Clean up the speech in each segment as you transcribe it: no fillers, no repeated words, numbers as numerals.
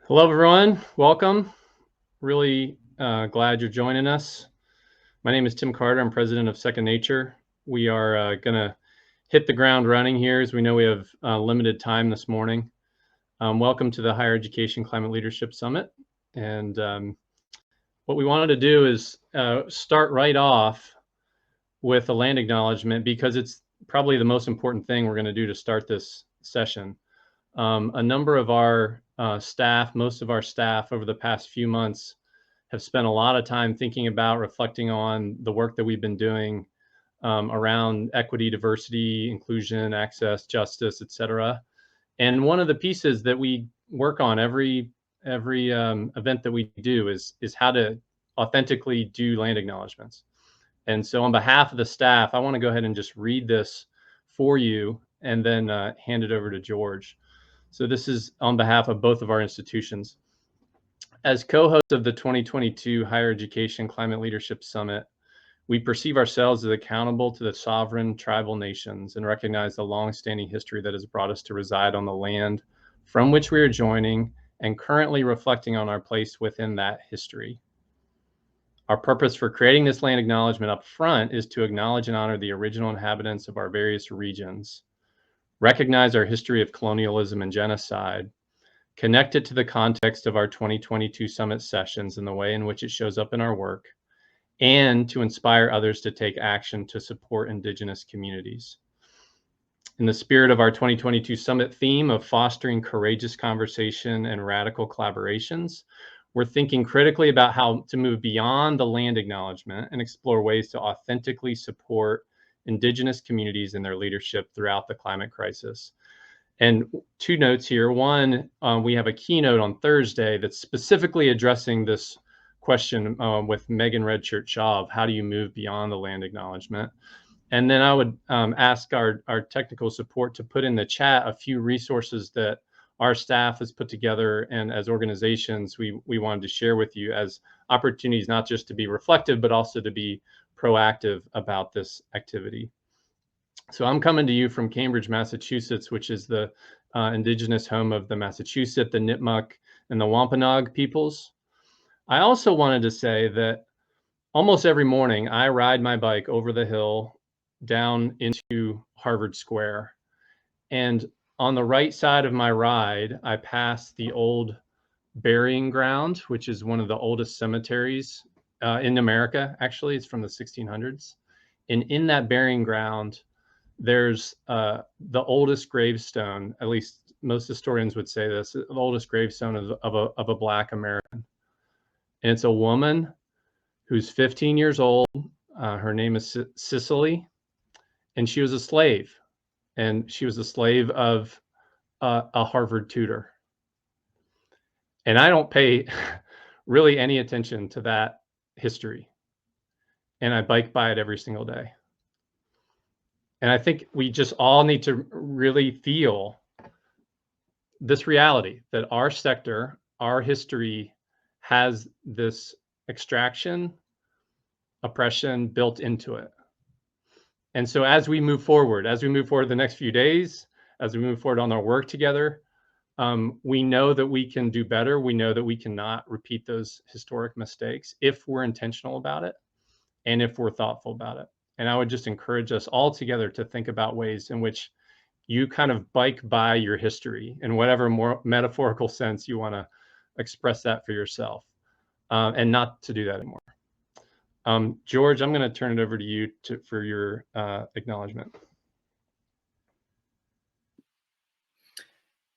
Hello, everyone. Welcome. Really glad you're joining us. My name is Tim Carter. I'm president of Second Nature. We are going to hit the ground running here as we know we have limited time this morning. Welcome to the Higher Education Climate Leadership Summit. And what we wanted to do is start right off with a land acknowledgement because it's probably the most important thing we're going to do to start this session. A number of our staff, most of our staff over the past few months have spent a lot of time thinking about, reflecting on the work that we've been doing around equity, diversity, inclusion, access, justice, et cetera. And one of the pieces that we work on every event that we do is how to authentically do land acknowledgements. And so on behalf of the staff, I want to go ahead and just read this for you and then hand it over to George. So this is on behalf of both of our institutions. As co-hosts of the 2022 Higher Education Climate Leadership Summit, we perceive ourselves as accountable to the sovereign tribal nations and recognize the long-standing history that has brought us to reside on the land from which we are joining and currently reflecting on our place within that history. Our purpose for creating this land acknowledgement up front is to acknowledge and honor the original inhabitants of our various regions, recognize our history of colonialism and genocide, connect it to the context of our 2022 summit sessions and the way in which it shows up in our work, and to inspire others to take action to support Indigenous communities. In the spirit of our 2022 summit theme of fostering courageous conversation and radical collaborations, we're thinking critically about how to move beyond the land acknowledgement and explore ways to authentically support Indigenous communities in their leadership throughout the climate crisis. And two notes here. One, we have a keynote on Thursday that's specifically addressing this question with Megan Redshirt Shaw of how do you move beyond the land acknowledgement. And then I would ask our technical support to put in the chat a few resources that our staff has put together and as organizations we wanted to share with you as opportunities not just to be reflective, but also to be proactive about this activity. So I'm coming to you from Cambridge, Massachusetts, which is the indigenous home of the Massachusetts, the Nipmuc, and the Wampanoag peoples. I also wanted to say that almost every morning I ride my bike over the hill down into Harvard Square. And on the right side of my ride, I pass the old burying ground, which is one of the oldest cemeteries in America. Actually, it's from the 1600s. And in that burying ground, there's the oldest gravestone, at least most historians would say this, the oldest gravestone of a Black American. And it's a woman who's 15 years old. Her name is Cicely, and she was a slave. And she was a slave of a Harvard tutor. And I don't pay really any attention to that history. And I bike by it every single day. And I think we just all need to really feel this reality that our sector, our history has this extraction, oppression built into it. And so as we move forward the next few days, as we move forward on our work together, we know that we can do better. We know that we cannot repeat those historic mistakes if we're intentional about it and if we're thoughtful about it. And I would just encourage us all together to think about ways in which you kind of bike by your history in whatever more metaphorical sense you want to express that for yourself, and not to do that anymore. George, I'm going to turn it over to you for your acknowledgement.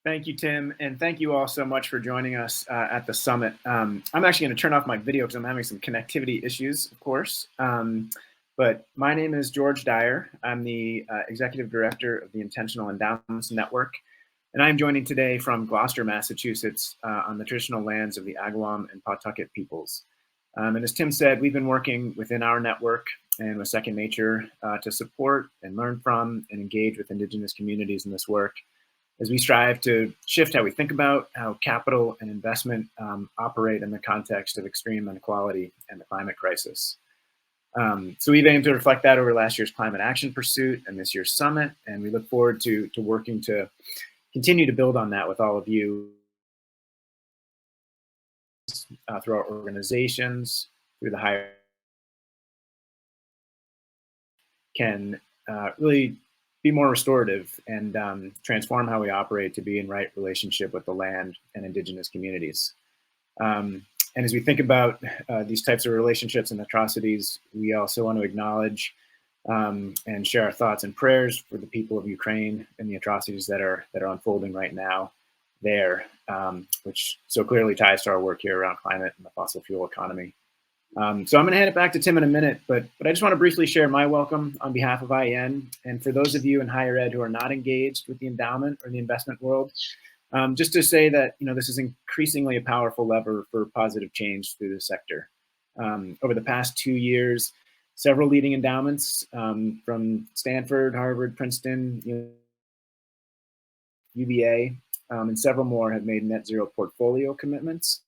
Thank you, Tim, and thank you all so much for joining us at the summit. I'm actually going to turn off my video because I'm having some connectivity issues, of course. But my name is George Dyer. I'm the Executive Director of the Intentional Endowments Network, and I'm joining today from Gloucester, Massachusetts, on the traditional lands of the Agawam and Pawtucket peoples. And as Tim said, we've been working within our network and with Second Nature to support and learn from and engage with Indigenous communities in this work as we strive to shift how we think about how capital and investment operate in the context of extreme inequality and the climate crisis. So we've aimed to reflect that over last year's climate action pursuit and this year's summit, and we look forward to working to continue to build on that with all of you through our organizations, through the higher, can really be more restorative and transform how we operate to be in right relationship with the land and indigenous communities. And as we think about these types of relationships and atrocities, we also want to acknowledge and share our thoughts and prayers for the people of Ukraine and the atrocities that are unfolding right now there, which so clearly ties to our work here around climate and the fossil fuel economy. So I'm going to hand it back to Tim in a minute, but I just want to briefly share my welcome on behalf of IEN. And for those of you in higher ed who are not engaged with the endowment or the investment world, just to say that, this is increasingly a powerful lever for positive change through the sector. Over the past 2 years, several leading endowments from Stanford, Harvard, Princeton, UVA, and several more have made net zero portfolio commitments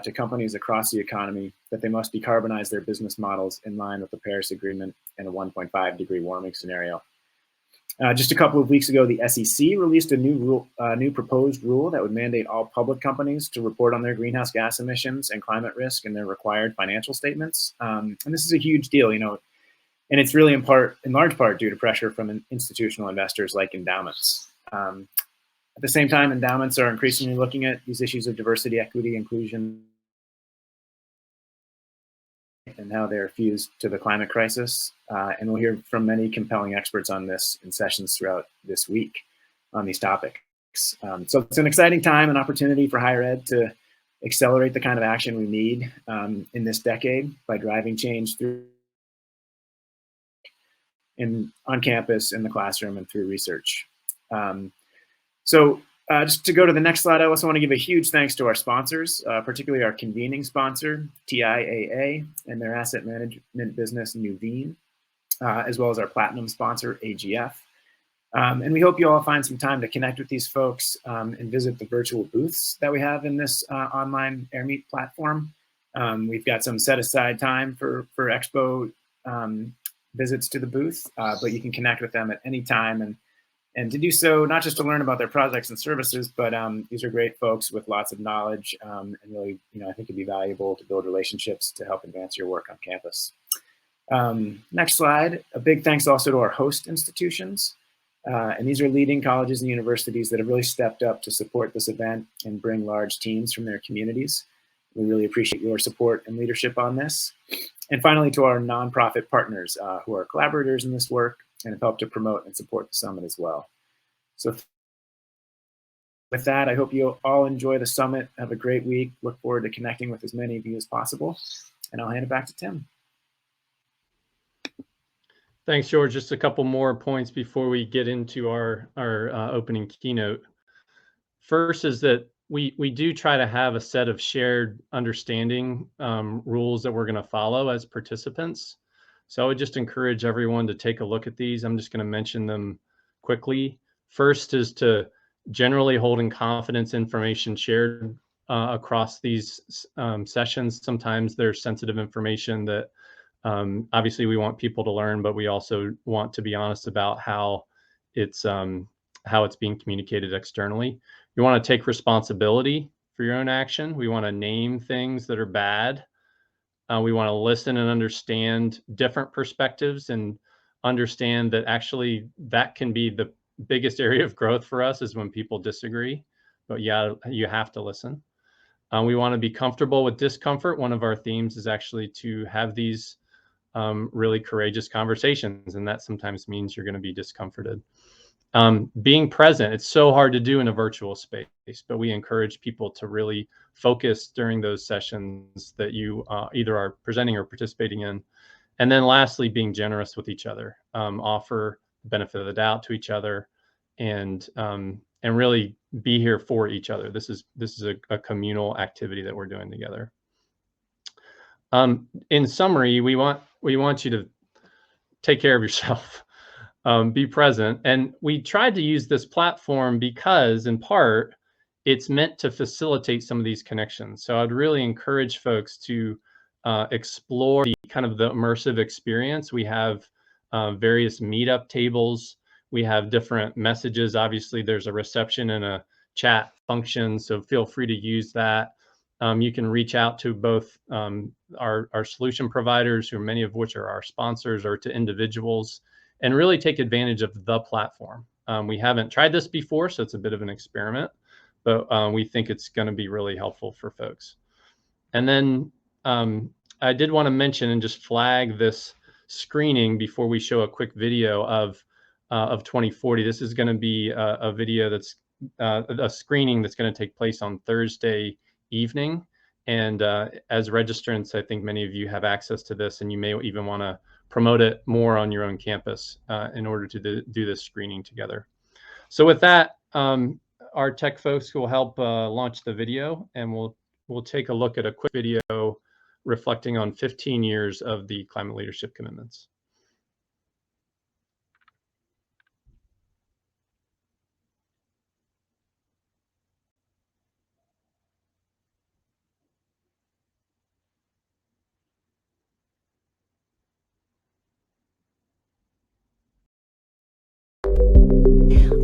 to companies across the economy that they must decarbonize their business models in line with the Paris Agreement and a 1.5 degree warming scenario. Just a couple of weeks ago, the SEC released a new proposed rule that would mandate all public companies to report on their greenhouse gas emissions and climate risk in their required financial statements. And this is a huge deal, and it's really in large part due to pressure from institutional investors like endowments. At the same time, endowments are increasingly looking at these issues of diversity, equity, inclusion, and how they're fused to the climate crisis. And we'll hear from many compelling experts on this in sessions throughout this week on these topics. So it's an exciting time and opportunity for higher ed to accelerate the kind of action we need in this decade by driving change on campus, in the classroom, and through research. So just to go to the next slide, I also want to give a huge thanks to our sponsors, particularly our convening sponsor, TIAA, and their asset management business, Nuveen, as well as our platinum sponsor, AGF. And we hope you all find some time to connect with these folks and visit the virtual booths that we have in this online AirMeet platform. We've got some set aside time for expo visits to the booth, but you can connect with them at any time. And to do so, not just to learn about their projects and services, but these are great folks with lots of knowledge and really, I think it'd be valuable to build relationships to help advance your work on campus. Next slide. A big thanks also to our host institutions. And these are leading colleges and universities that have really stepped up to support this event and bring large teams from their communities. We really appreciate your support and leadership on this. And finally, to our nonprofit partners who are collaborators in this work and have helped to promote and support the summit as well. So with that, I hope you all enjoy the summit. Have a great week. Look forward to connecting with as many of you as possible. And I'll hand it back to Tim. Thanks, George. Just a couple more points before we get into our opening keynote. First is that we do try to have a set of shared understanding rules that we're going to follow as participants. So I would just encourage everyone to take a look at these. I'm just going to mention them quickly. First is to generally hold in confidence information shared across these sessions. Sometimes there's sensitive information that obviously we want people to learn, but we also want to be honest about how it's being communicated externally. You want to take responsibility for your own action. We want to name things that are bad. We want to listen and understand different perspectives and understand that actually that can be the biggest area of growth for us is when people disagree. But yeah, you have to listen. We want to be comfortable with discomfort. One of our themes is actually to have these really courageous conversations, and that sometimes means you're going to be discomforted. Being present, it's so hard to do in a virtual space, but we encourage people to really focus during those sessions that you either are presenting or participating in. And then lastly, being generous with each other, offer the benefit of the doubt to each other, and really be here for each other. This is a communal activity that we're doing together. In summary, we want you to take care of yourself. Be present. And we tried to use this platform because, in part, it's meant to facilitate some of these connections. So I'd really encourage folks to explore the kind of the immersive experience. We have various meetup tables. We have different messages. Obviously, there's a reception and a chat function, so feel free to use that. You can reach out to both our solution providers, who many of which are our sponsors, or to individuals, and really take advantage of the platform. We haven't tried this before, so it's a bit of an experiment, but we think it's going to be really helpful for folks. And then I did want to mention and just flag this screening before we show a quick video of 2040. This is going to be a video that's a screening that's going to take place on Thursday evening. And as registrants, I think many of you have access to this, and you may even want to promote it more on your own campus in order to do this screening together. So with that, our tech folks will help launch the video, and we'll take a look at a quick video reflecting on 15 years of the climate leadership commitments.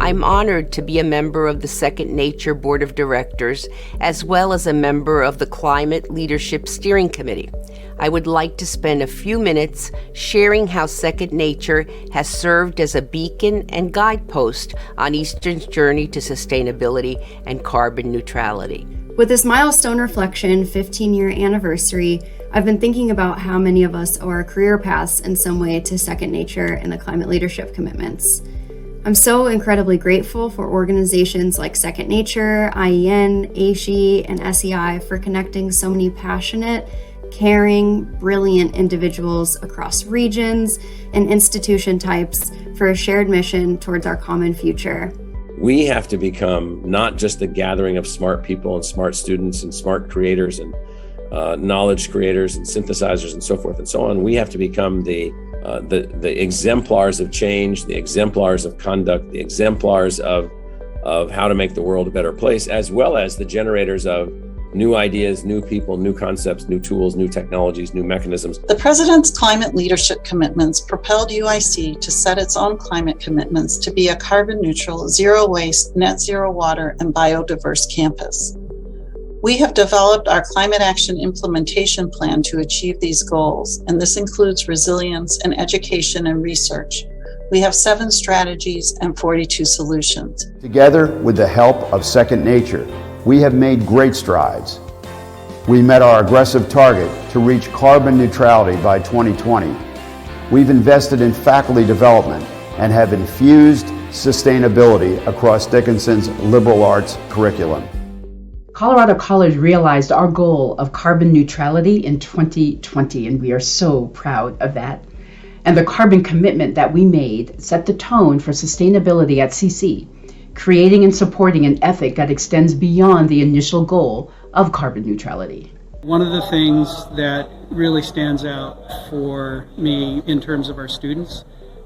I'm honored to be a member of the Second Nature Board of Directors, as well as a member of the Climate Leadership Steering Committee. I would like to spend a few minutes sharing how Second Nature has served as a beacon and guidepost on Eastern's journey to sustainability and carbon neutrality. With this milestone reflection 15-year anniversary, I've been thinking about how many of us owe our career paths in some way to Second Nature and the climate leadership commitments. I'm so incredibly grateful for organizations like Second Nature, IEN, ASHE, and SEI for connecting so many passionate, caring, brilliant individuals across regions and institution types for a shared mission towards our common future. We have to become not just a gathering of smart people and smart students and smart creators and knowledge creators and synthesizers and so forth and so on. We have to become the exemplars of change, the exemplars of conduct, the exemplars of how to make the world a better place, as well as the generators of new ideas, new people, new concepts, new tools, new technologies, new mechanisms. The President's climate leadership commitments propelled UIC to set its own climate commitments to be a carbon neutral, zero waste, net zero water, and biodiverse campus. We have developed our climate action implementation plan to achieve these goals, and this includes resilience and education and research. We have 7 strategies and 42 solutions. Together with the help of Second Nature, we have made great strides. We met our aggressive target to reach carbon neutrality by 2020. We've invested in faculty development and have infused sustainability across Dickinson's liberal arts curriculum. Colorado College realized our goal of carbon neutrality in 2020, and we are so proud of that. And the carbon commitment that we made set the tone for sustainability at CC, creating and supporting an ethic that extends beyond the initial goal of carbon neutrality. One of the things that really stands out for me in terms of our students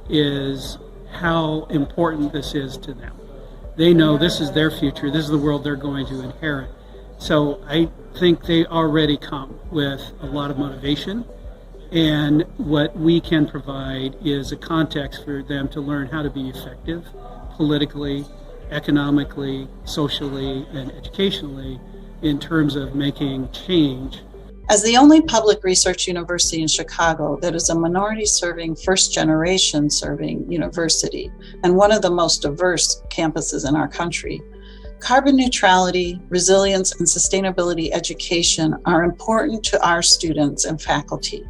is how important this is to them. They know this is their future, this is the world they're going to inherit. So I think they already come with a lot of motivation, and what we can provide is a context for them to learn how to be effective politically, economically, socially, and educationally in terms of making change. As the only public research university in Chicago that is a minority-serving, first-generation serving university, and one of the most diverse campuses in our country, carbon neutrality, resilience, and sustainability education are important to our students and faculty.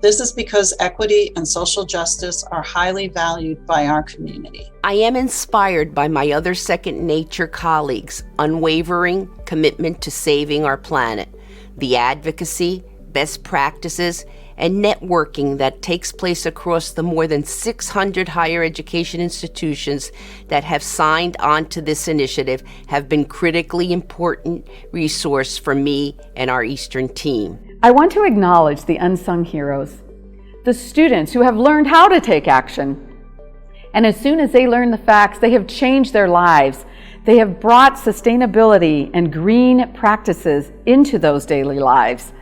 This is because equity and social justice are highly valued by our community. I am inspired by my other Second Nature colleagues' unwavering commitment to saving our planet, the advocacy, best practices, and networking that takes place across the more than 600 higher education institutions that have signed on to this initiative have been critically important resource for me and our Eastern team. I want to acknowledge the unsung heroes, the students who have learned how to take action. And as soon as they learn the facts, they have changed their lives. They have brought sustainability and green practices into those daily lives.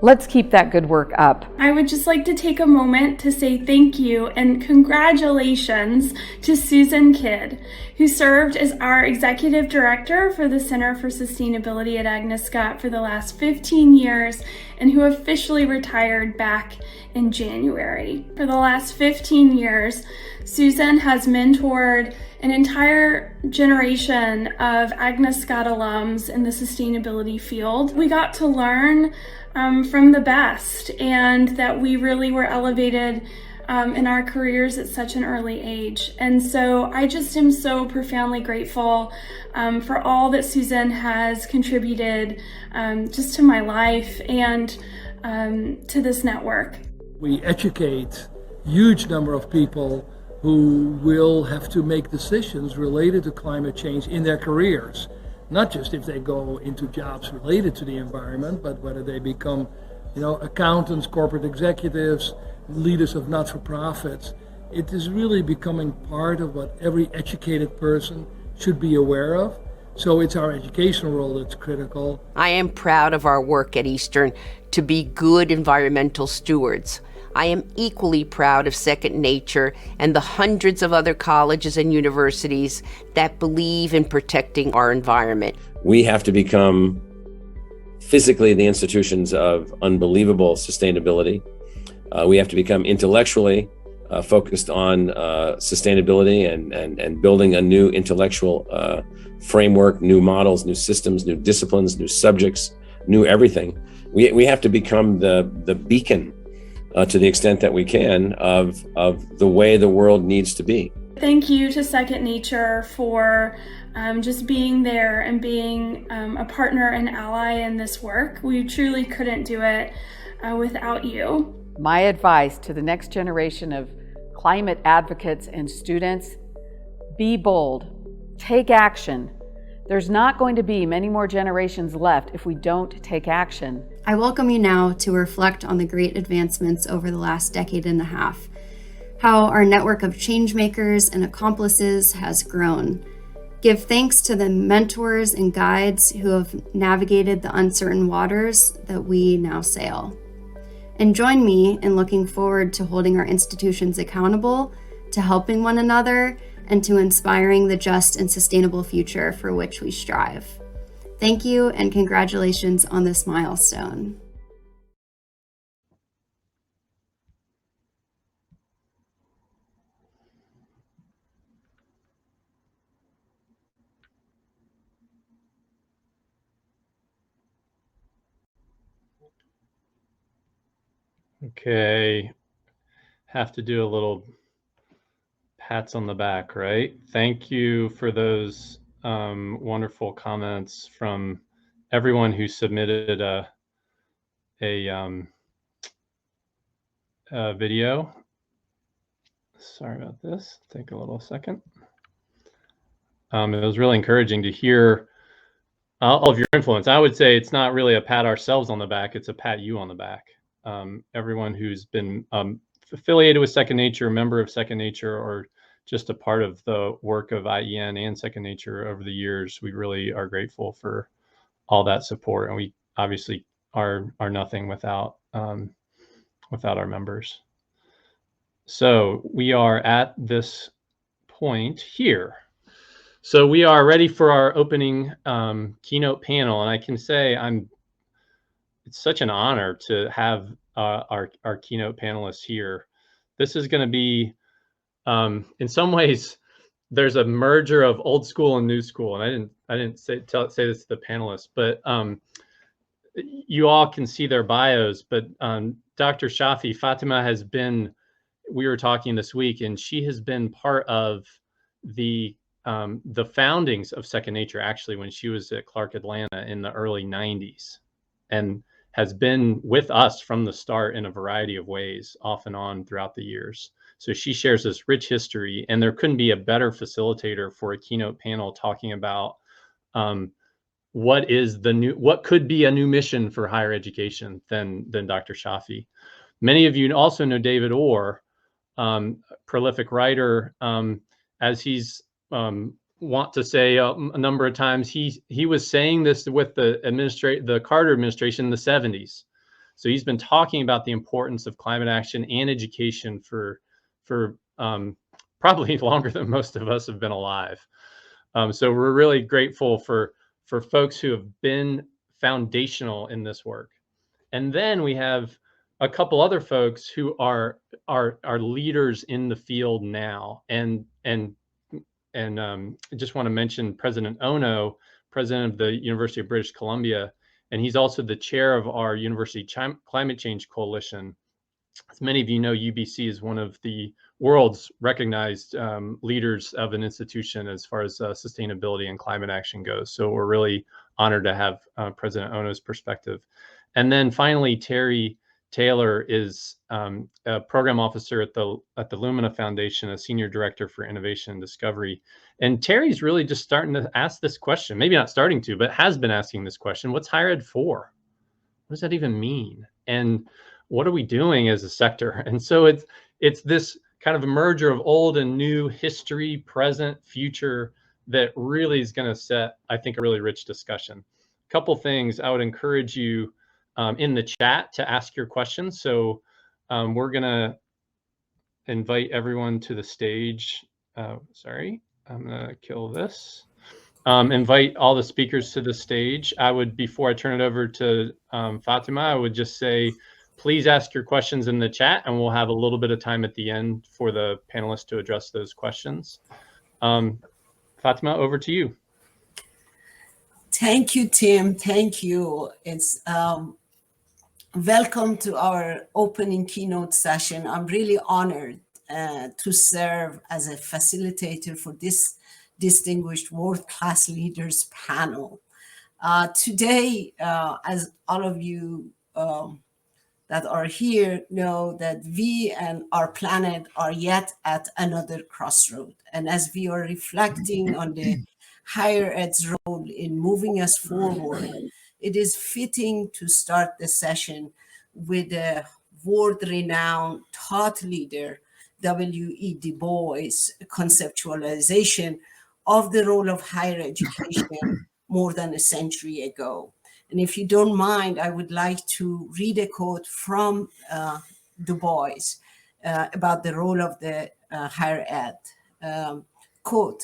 Let's keep that good work up. I would just like to take a moment to say thank you and congratulations to Susan Kidd, who served as our Executive Director for the Center for Sustainability at Agnes Scott for the last 15 years and who officially retired back in January. For the last 15 years, Susan has mentored an entire generation of Agnes Scott alums in the sustainability field. We got to learn from the best, and that we really were elevated in our careers at such an early age. And so I just am so profoundly grateful for all that Susan has contributed just to my life and to this network. We educate a huge number of people who will have to make decisions related to climate change in their careers. Not just if they go into jobs related to the environment, but whether they become, accountants, corporate executives, leaders of not-for-profits. It is really becoming part of what every educated person should be aware of. So it's our educational role that's critical. I am proud of our work at Eastern to be good environmental stewards. I am equally proud of Second Nature and the hundreds of other colleges and universities that believe in protecting our environment. We have to become physically the institutions of unbelievable sustainability. We have to become intellectually focused on sustainability and building a new intellectual framework, new models, new systems, new disciplines, new subjects, new everything. We have to become the beacon to the extent that we can of the way the world needs to be. Thank you to Second Nature for just being there and being a partner and ally in this work. We truly couldn't do it without you. My advice to the next generation of climate advocates and students: be bold, take action. There's not going to be many more generations left if we don't take action. I welcome you now to reflect on the great advancements over the last decade and a half, how our network of changemakers and accomplices has grown. Give thanks to the mentors and guides who have navigated the uncertain waters that we now sail. And join me in looking forward to holding our institutions accountable, to helping one another, and to inspiring the just and sustainable future for which we strive. Thank you and congratulations on this milestone. Okay, have to do a little pats on the back, right? Thank you for those wonderful comments from everyone who submitted a video. Sorry about this. Take a little second. It was really encouraging to hear all of your influence. I would say it's not really a pat ourselves on the back, it's a pat you on the back. Everyone who's been affiliated with Second Nature, a member of Second Nature, or just a part of the work of IEN and Second Nature over the years, we really are grateful for all that support. And we obviously are nothing without our members. So we are at this point here. So we are ready for our opening keynote panel, and I can say it's such an honor to have our keynote panelists here. This is going to be, in some ways, there's a merger of old school and new school, and I didn't say this to the panelists, but you all can see their bios. But Dr. Shafi, Fatima has been, we were talking this week, and she has been part of the foundings of Second Nature, actually, when she was at Clark Atlanta in the early 90s, and has been with us from the start in a variety of ways, off and on throughout the years. So she shares this rich history, and there couldn't be a better facilitator for a keynote panel talking about what could be a new mission for higher education than Dr. Shafi. Many of you also know David Orr, prolific writer, as he's want to say a number of times. He was saying this with the Carter administration in the 70s. So he's been talking about the importance of climate action and education for probably longer than most of us have been alive. So we're really grateful for folks who have been foundational in this work. And then we have a couple other folks who are leaders in the field now. And I just want to mention President Ono, president of the University of British Columbia, and he's also the chair of our University Climate Change Coalition. As many of you know, UBC is one of the world's recognized leaders of an institution as far as sustainability and climate action goes. So we're really honored to have President Ono's perspective. And then finally, Terry Taylor is a program officer at the Lumina Foundation, a senior director for innovation and discovery. And Terry's really just starting to ask this question, maybe not starting to, but has been asking this question: what's higher ed for? What does that even mean? And what are we doing as a sector? And so it's this kind of a merger of old and new, history, present, future, that really is going to set, I think, a really rich discussion. A couple things I would encourage you in the chat to ask your questions. So we're going to invite everyone to the stage. Sorry, I'm going to kill this. Invite all the speakers to the stage. I would, before I turn it over to Fatima, I would just say, please ask your questions in the chat, and we'll have a little bit of time at the end for the panelists to address those questions. Fatima, over to you. Thank you, Tim. Thank you. It's welcome to our opening keynote session. I'm really honored to serve as a facilitator for this distinguished world-class leaders panel. Today, as all of you that are here know, that we and our planet are yet at another crossroad. And as we are reflecting on the higher ed's role in moving us forward, it is fitting to start the session with a world-renowned thought leader, W.E. Du Bois' conceptualization of the role of higher education more than a century ago. And if you don't mind, I would like to read a quote from Du Bois about the role of the higher ed. Quote,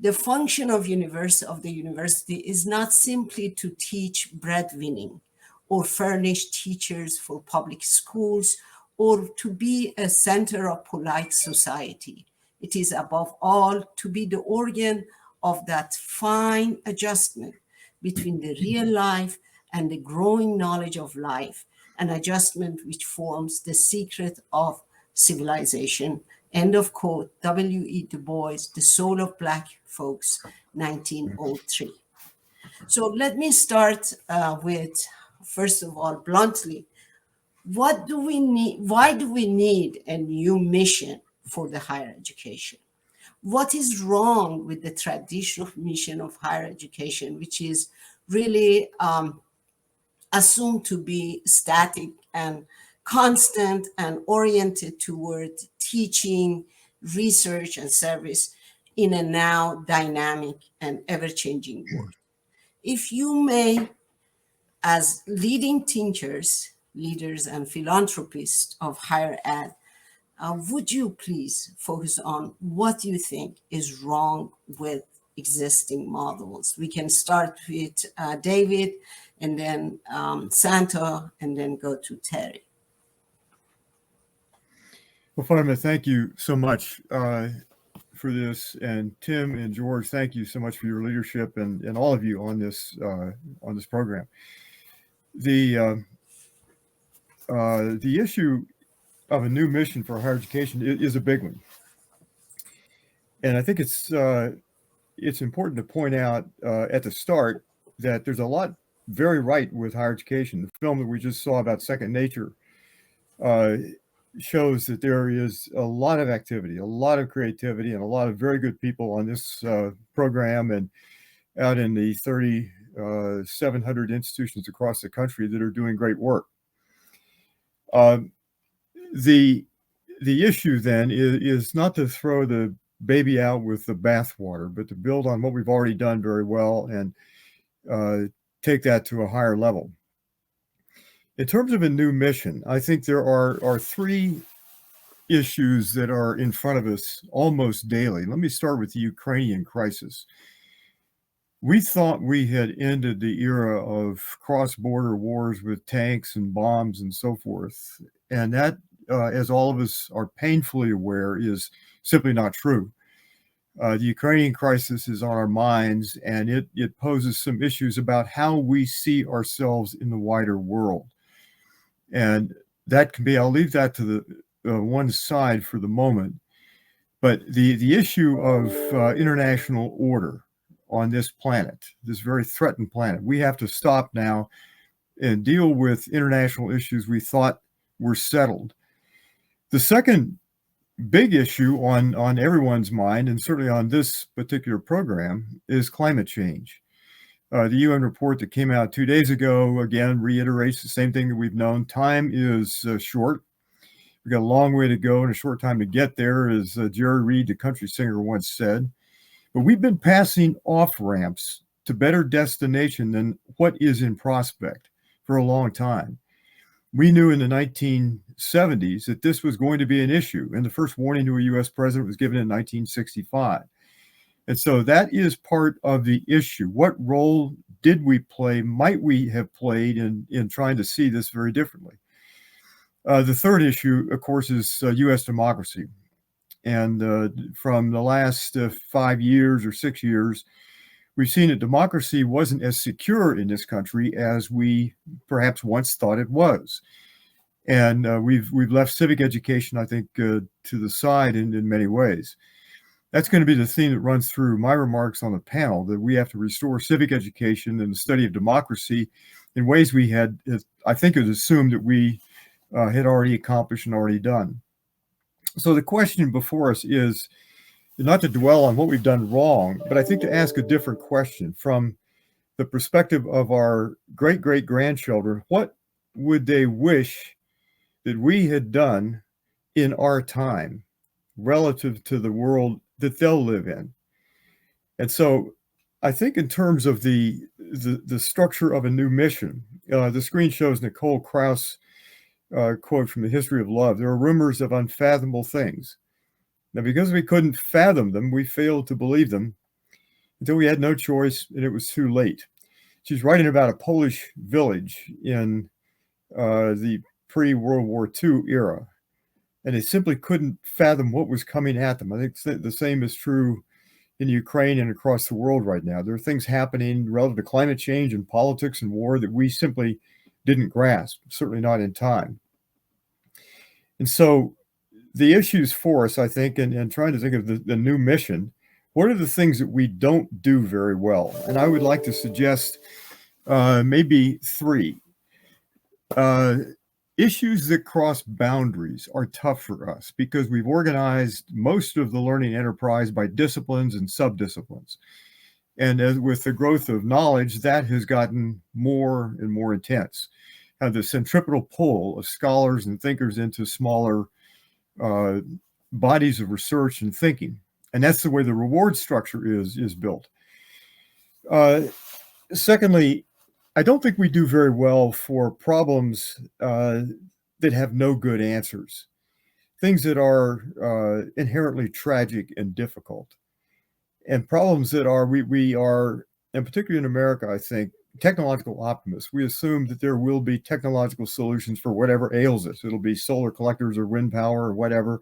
"The function of the university is not simply to teach breadwinning or furnish teachers for public schools or to be a center of polite society. It is above all to be the organ of that fine adjustment between the real life and the growing knowledge of life, an adjustment which forms the secret of civilization." End of quote. W.E. Du Bois, The Soul of Black Folks, 1903. So let me start with, first of all, bluntly, what do we need? Why do we need a new mission for the higher education? What is wrong with the traditional mission of higher education, which is really assumed to be static and constant and oriented toward teaching, research, and service in a now dynamic and ever-changing world? If you may, as leading thinkers, leaders, and philanthropists of higher ed, would you please focus on what you think is wrong with existing models? We can start with David, and then Santa, and then go to Terry. Well, Fatima, thank you so much for this, and Tim and George, thank you so much for your leadership and all of you on this program. The issue of a new mission for higher education is a big one, and I think it's important to point out at the start that there's a lot very right with higher education. The film that we just saw about Second Nature shows that there is a lot of activity, a lot of creativity, and a lot of very good people on this program and out in the 3,700 institutions across the country that are doing great work. The issue then is not to throw the baby out with the bathwater, but to build on what we've already done very well and take that to a higher level. In terms of a new mission, I think there are three issues that are in front of us almost daily. Let me start with the Ukrainian crisis. We thought we had ended the era of cross-border wars with tanks and bombs and so forth. And that, as all of us are painfully aware, is simply not true. The Ukrainian crisis is on our minds, and it poses some issues about how we see ourselves in the wider world. And that can be, I'll leave that to the one side for the moment. But the issue of international order on this planet, this very threatened planet, we have to stop now and deal with international issues we thought were settled. The second big issue on everyone's mind, and certainly on this particular program, is climate change. The UN report that came out 2 days ago, again, reiterates the same thing that we've known. Time is short. We've got a long way to go and a short time to get there, as Jerry Reed, the country singer, once said. But we've been passing off ramps to better destination than what is in prospect for a long time. We knew in the 1970s that this was going to be an issue, and the first warning to a U.S. president was given in 1965. And so that is part of the issue. What role did we play, might we have played in trying to see this very differently? The third issue, of course, is U.S. democracy. And from the last 5 years or 6 years, we've seen that democracy wasn't as secure in this country as we perhaps once thought it was. And we've left civic education, I think, to the side in many ways. That's going to be the theme that runs through my remarks on the panel, that we have to restore civic education and the study of democracy in ways we had, I think, it was assumed that we had already accomplished and already done. So the question before us is not to dwell on what we've done wrong, but I think to ask a different question from the perspective of our great-great-grandchildren. What would they wish that we had done in our time relative to the world that they'll live in? And so I think in terms of the structure of a new mission, the screen shows Nicole Krauss quote from The History of Love. There are rumors of unfathomable things. Now, because we couldn't fathom them, we failed to believe them until we had no choice and it was too late. She's writing about a Polish village in the pre-World War II era, and they simply couldn't fathom what was coming at them. I think the same is true in Ukraine and across the world right now. There are things happening relative to climate change and politics and war that we simply didn't grasp, certainly not in time. And so the issues for us, I think, and trying to think of the new mission, what are the things that we don't do very well? And I would like to suggest maybe three. Issues that cross boundaries are tough for us because we've organized most of the learning enterprise by disciplines and subdisciplines. And as with the growth of knowledge, that has gotten more and more intense. The centripetal pull of scholars and thinkers into smaller bodies of research and thinking. And that's the way the reward structure is built. Secondly, I don't think we do very well for problems that have no good answers, things that are inherently tragic and difficult, and problems that we are, and particularly in America, I think, technological optimists. We assume that there will be technological solutions for whatever ails us. It'll be solar collectors or wind power or whatever,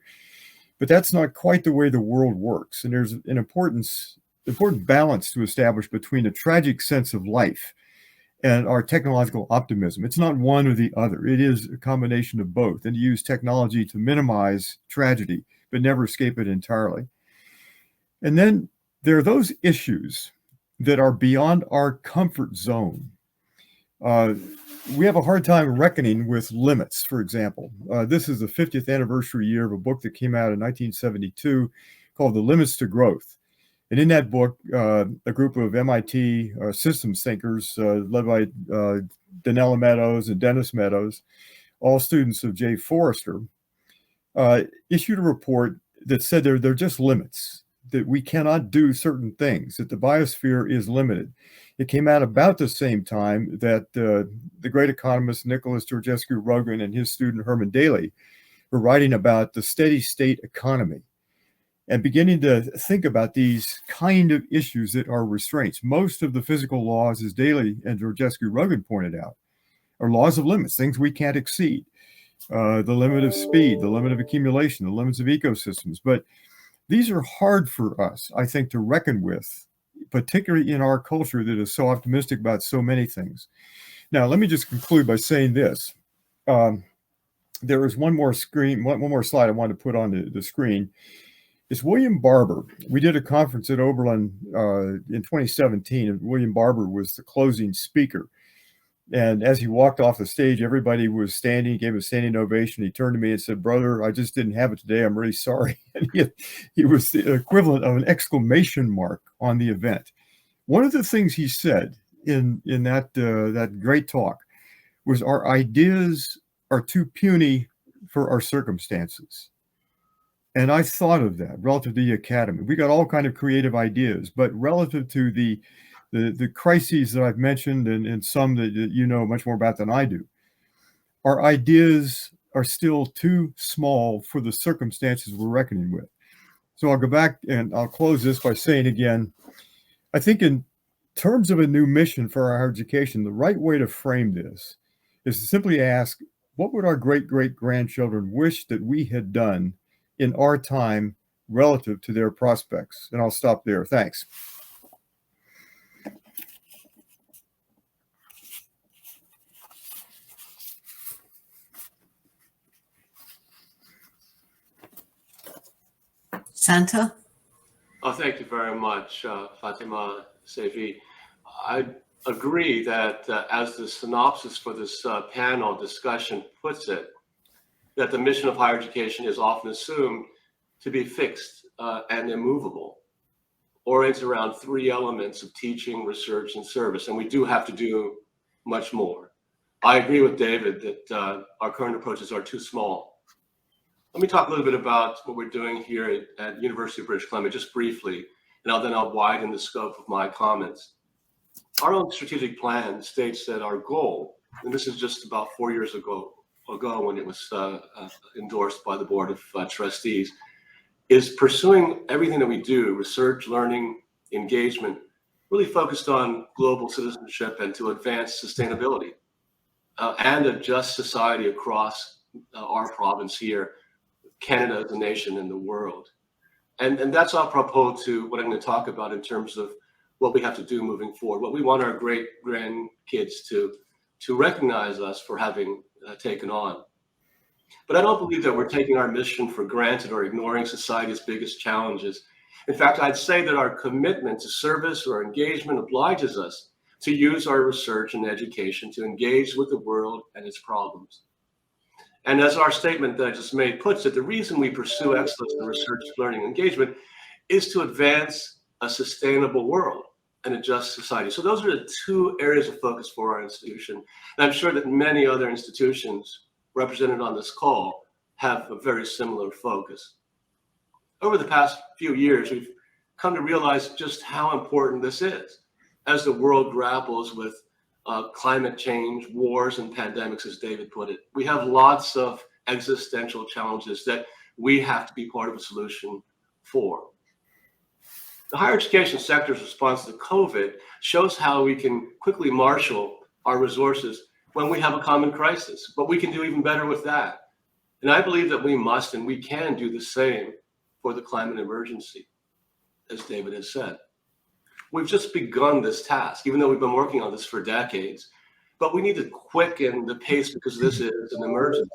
but that's not quite the way the world works. And there's an important balance to establish between a tragic sense of life and our technological optimism. It's not one or the other. It is a combination of both, and to use technology to minimize tragedy, but never escape it entirely. And then there are those issues that are beyond our comfort zone. We have a hard time reckoning with limits, for example. This is the 50th anniversary year of a book that came out in 1972 called The Limits to Growth. And in that book, a group of MIT systems thinkers led by Donella Meadows and Dennis Meadows, all students of Jay Forrester, issued a report that said there are just limits. that we cannot do certain things, that the biosphere is limited. It came out about the same time that the great economist Nicholas Georgescu-Roegen and his student Herman Daly were writing about the steady state economy and beginning to think about these kind of issues that are restraints. Most of the physical laws, as Daly and Georgescu-Roegen pointed out, are laws of limits, things we can't exceed. The limit of speed, the limit of accumulation, the limits of ecosystems. But these are hard for us, I think, to reckon with, particularly in our culture that is so optimistic about so many things. Now, let me just conclude by saying this. There is one more slide I wanted to put on the screen. It's William Barber. We did a conference at Oberlin in 2017, and William Barber was the closing speaker. And as he walked off the stage, everybody was standing, gave him a standing ovation. He turned to me and said, "Brother, I just didn't have it today. I'm really sorry." And he was the equivalent of an exclamation mark on the event. One of the things he said in that great talk was, our ideas are too puny for our circumstances. And I thought of that relative to the academy. We got all kind of creative ideas, but relative to the crises that I've mentioned and some that you know much more about than I do, our ideas are still too small for the circumstances we're reckoning with. So I'll go back and I'll close this by saying again, I think in terms of a new mission for our higher education, the right way to frame this is to simply ask, what would our great-great-grandchildren wish that we had done in our time relative to their prospects? And I'll stop there. Thanks. Santa? Oh, thank you very much, Fatima Sevi. I agree that as the synopsis for this panel discussion puts it, that the mission of higher education is often assumed to be fixed and immovable, oriented around three elements of teaching, research, and service. And we do have to do much more. I agree with David that our current approaches are too small. Let me talk a little bit about what we're doing here at University of British Columbia, just briefly, and then I'll widen the scope of my comments. Our own strategic plan states that our goal, and this is just about 4 years ago when it was endorsed by the Board of Trustees, is pursuing everything that we do, research, learning, engagement, really focused on global citizenship and to advance sustainability and a just society across our province here, Canada as a nation in the world. And that's apropos to what I'm going to talk about in terms of what we have to do moving forward, what we want our great grandkids to recognize us for having taken on. But I don't believe that we're taking our mission for granted or ignoring society's biggest challenges. In fact, I'd say that our commitment to service or engagement obliges us to use our research and education to engage with the world and its problems. And as our statement that I just made puts it, the reason we pursue excellence in research, learning, and engagement is to advance a sustainable world and a just society. So those are the two areas of focus for our institution. And I'm sure that many other institutions represented on this call have a very similar focus. Over the past few years, we've come to realize just how important this is as the world grapples with climate change, wars, and pandemics, as David put it. We have lots of existential challenges that we have to be part of a solution for. The higher education sector's response to COVID shows how we can quickly marshal our resources when we have a common crisis, but we can do even better with that. And I believe that we must and we can do the same for the climate emergency, as David has said. We've just begun this task, even though we've been working on this for decades, but we need to quicken the pace because this is an emergency.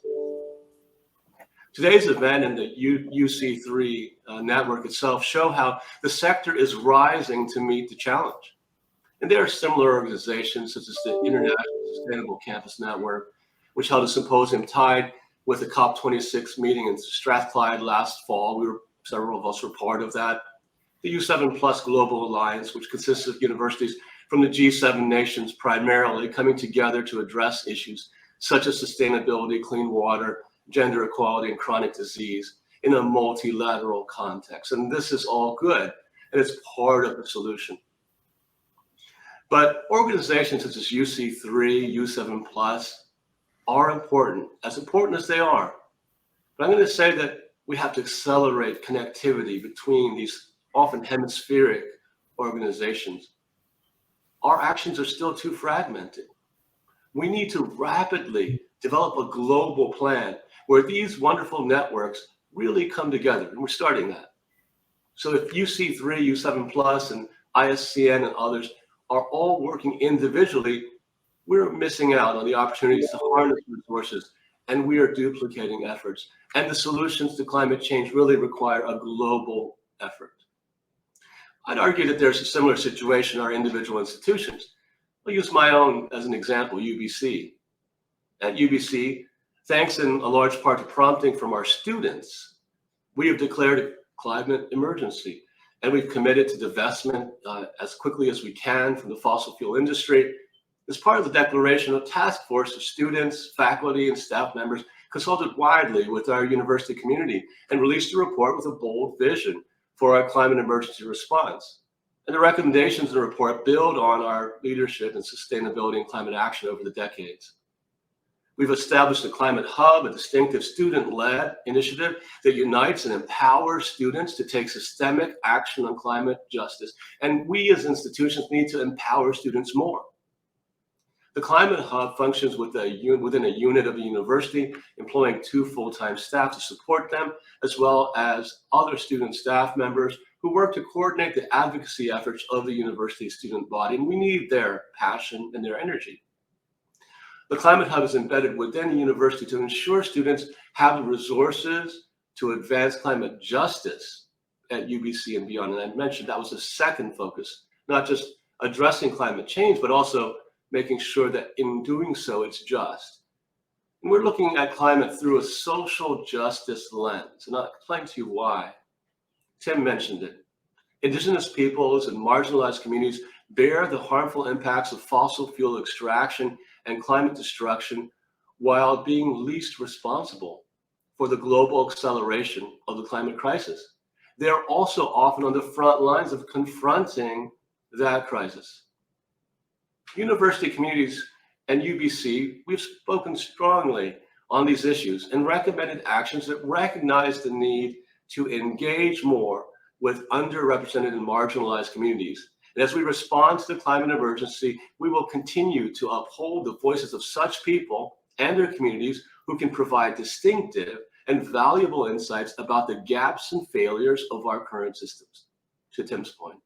Today's event and the UC3 network itself show how the sector is rising to meet the challenge. And there are similar organizations such as the International Sustainable Campus Network, which held a symposium tied with the COP26 meeting in Strathclyde last fall. Several of us were part of that. The U7 Plus Global Alliance, which consists of universities from the G7 nations primarily coming together to address issues such as sustainability, clean water, gender equality, and chronic disease. in a multilateral context. And this is all good, and it's part of the solution. But organizations such as UC3, U7+, are important as they are. But I'm going to say that we have to accelerate connectivity between these often hemispheric organizations. Our actions are still too fragmented. We need to rapidly develop a global plan where these wonderful networks really come together, and we're starting that. So if UC3, U7+, and ISCN and others are all working individually, we're missing out on the opportunities to harness resources, and we are duplicating efforts. And the solutions to climate change really require a global effort. I'd argue that there's a similar situation in our individual institutions. I'll use my own as an example, UBC. At UBC, thanks in a large part to prompting from our students, we have declared a climate emergency, and we've committed to divestment as quickly as we can from the fossil fuel industry. As part of the declaration, a task force of students, faculty, and staff members consulted widely with our university community and released a report with a bold vision for our climate emergency response. And the recommendations in the report build on our leadership in sustainability and climate action over the decades. We've established a climate hub, a distinctive student-led initiative that unites and empowers students to take systemic action on climate justice. And we as institutions need to empower students more. The Climate Hub functions within a unit of the university, employing 2 full-time staff to support them, as well as other student staff members who work to coordinate the advocacy efforts of the university student body. And we need their passion and their energy. The Climate Hub is embedded within the university to ensure students have the resources to advance climate justice at UBC and beyond. And I mentioned that was the second focus, not just addressing climate change, but also making sure that in doing so, it's just. And we're looking at climate through a social justice lens, and I'll explain to you why. Tim mentioned it. Indigenous peoples and marginalized communities bear the harmful impacts of fossil fuel extraction and climate destruction while being least responsible for the global acceleration of the climate crisis. They're also often on the front lines of confronting that crisis. University communities and UBC, we've spoken strongly on these issues and recommended actions that recognize the need to engage more with underrepresented and marginalized communities. And as we respond to the climate emergency, we will continue to uphold the voices of such people and their communities who can provide distinctive and valuable insights about the gaps and failures of our current systems, to Tim's point.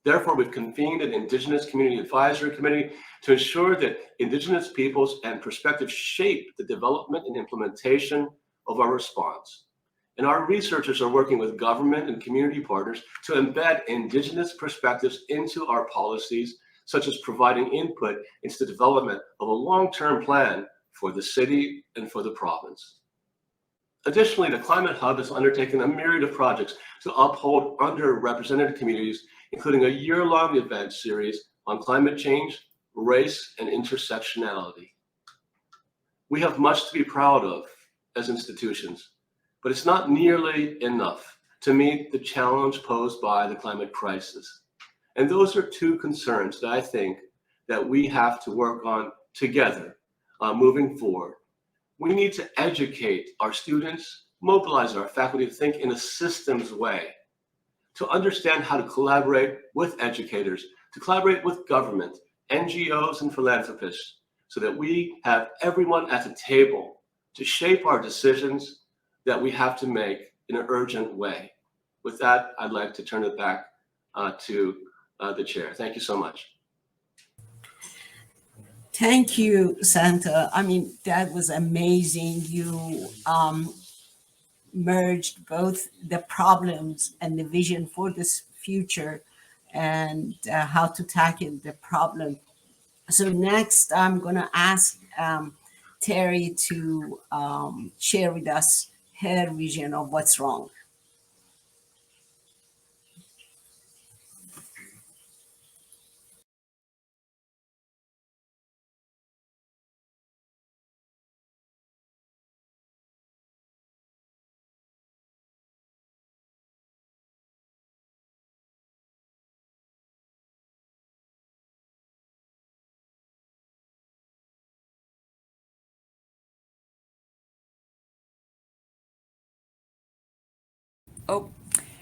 Therefore, we've convened an Indigenous Community Advisory Committee to ensure that Indigenous peoples and perspectives shape the development and implementation of our response. And our researchers are working with government and community partners to embed Indigenous perspectives into our policies, such as providing input into the development of a long-term plan for the city and for the province. Additionally, the Climate Hub has undertaken a myriad of projects to uphold underrepresented communities, including a year-long event series on climate change, race, and intersectionality. We have much to be proud of as institutions, but it's not nearly enough to meet the challenge posed by the climate crisis. And those are 2 concerns that I think that we have to work on together moving forward. We need to educate our students, mobilize our faculty to think in a systems way, to understand how to collaborate with educators, to collaborate with government, NGOs, and philanthropists, so that we have everyone at the table to shape our decisions that we have to make in an urgent way. With that, I'd like to turn it back to the chair. Thank you so much. Thank you, Santa. I mean, that was amazing. You merged both the problems and the vision for this future and how to tackle the problem. So next, I'm going to ask Terry to share with us her vision of what's wrong. Oh,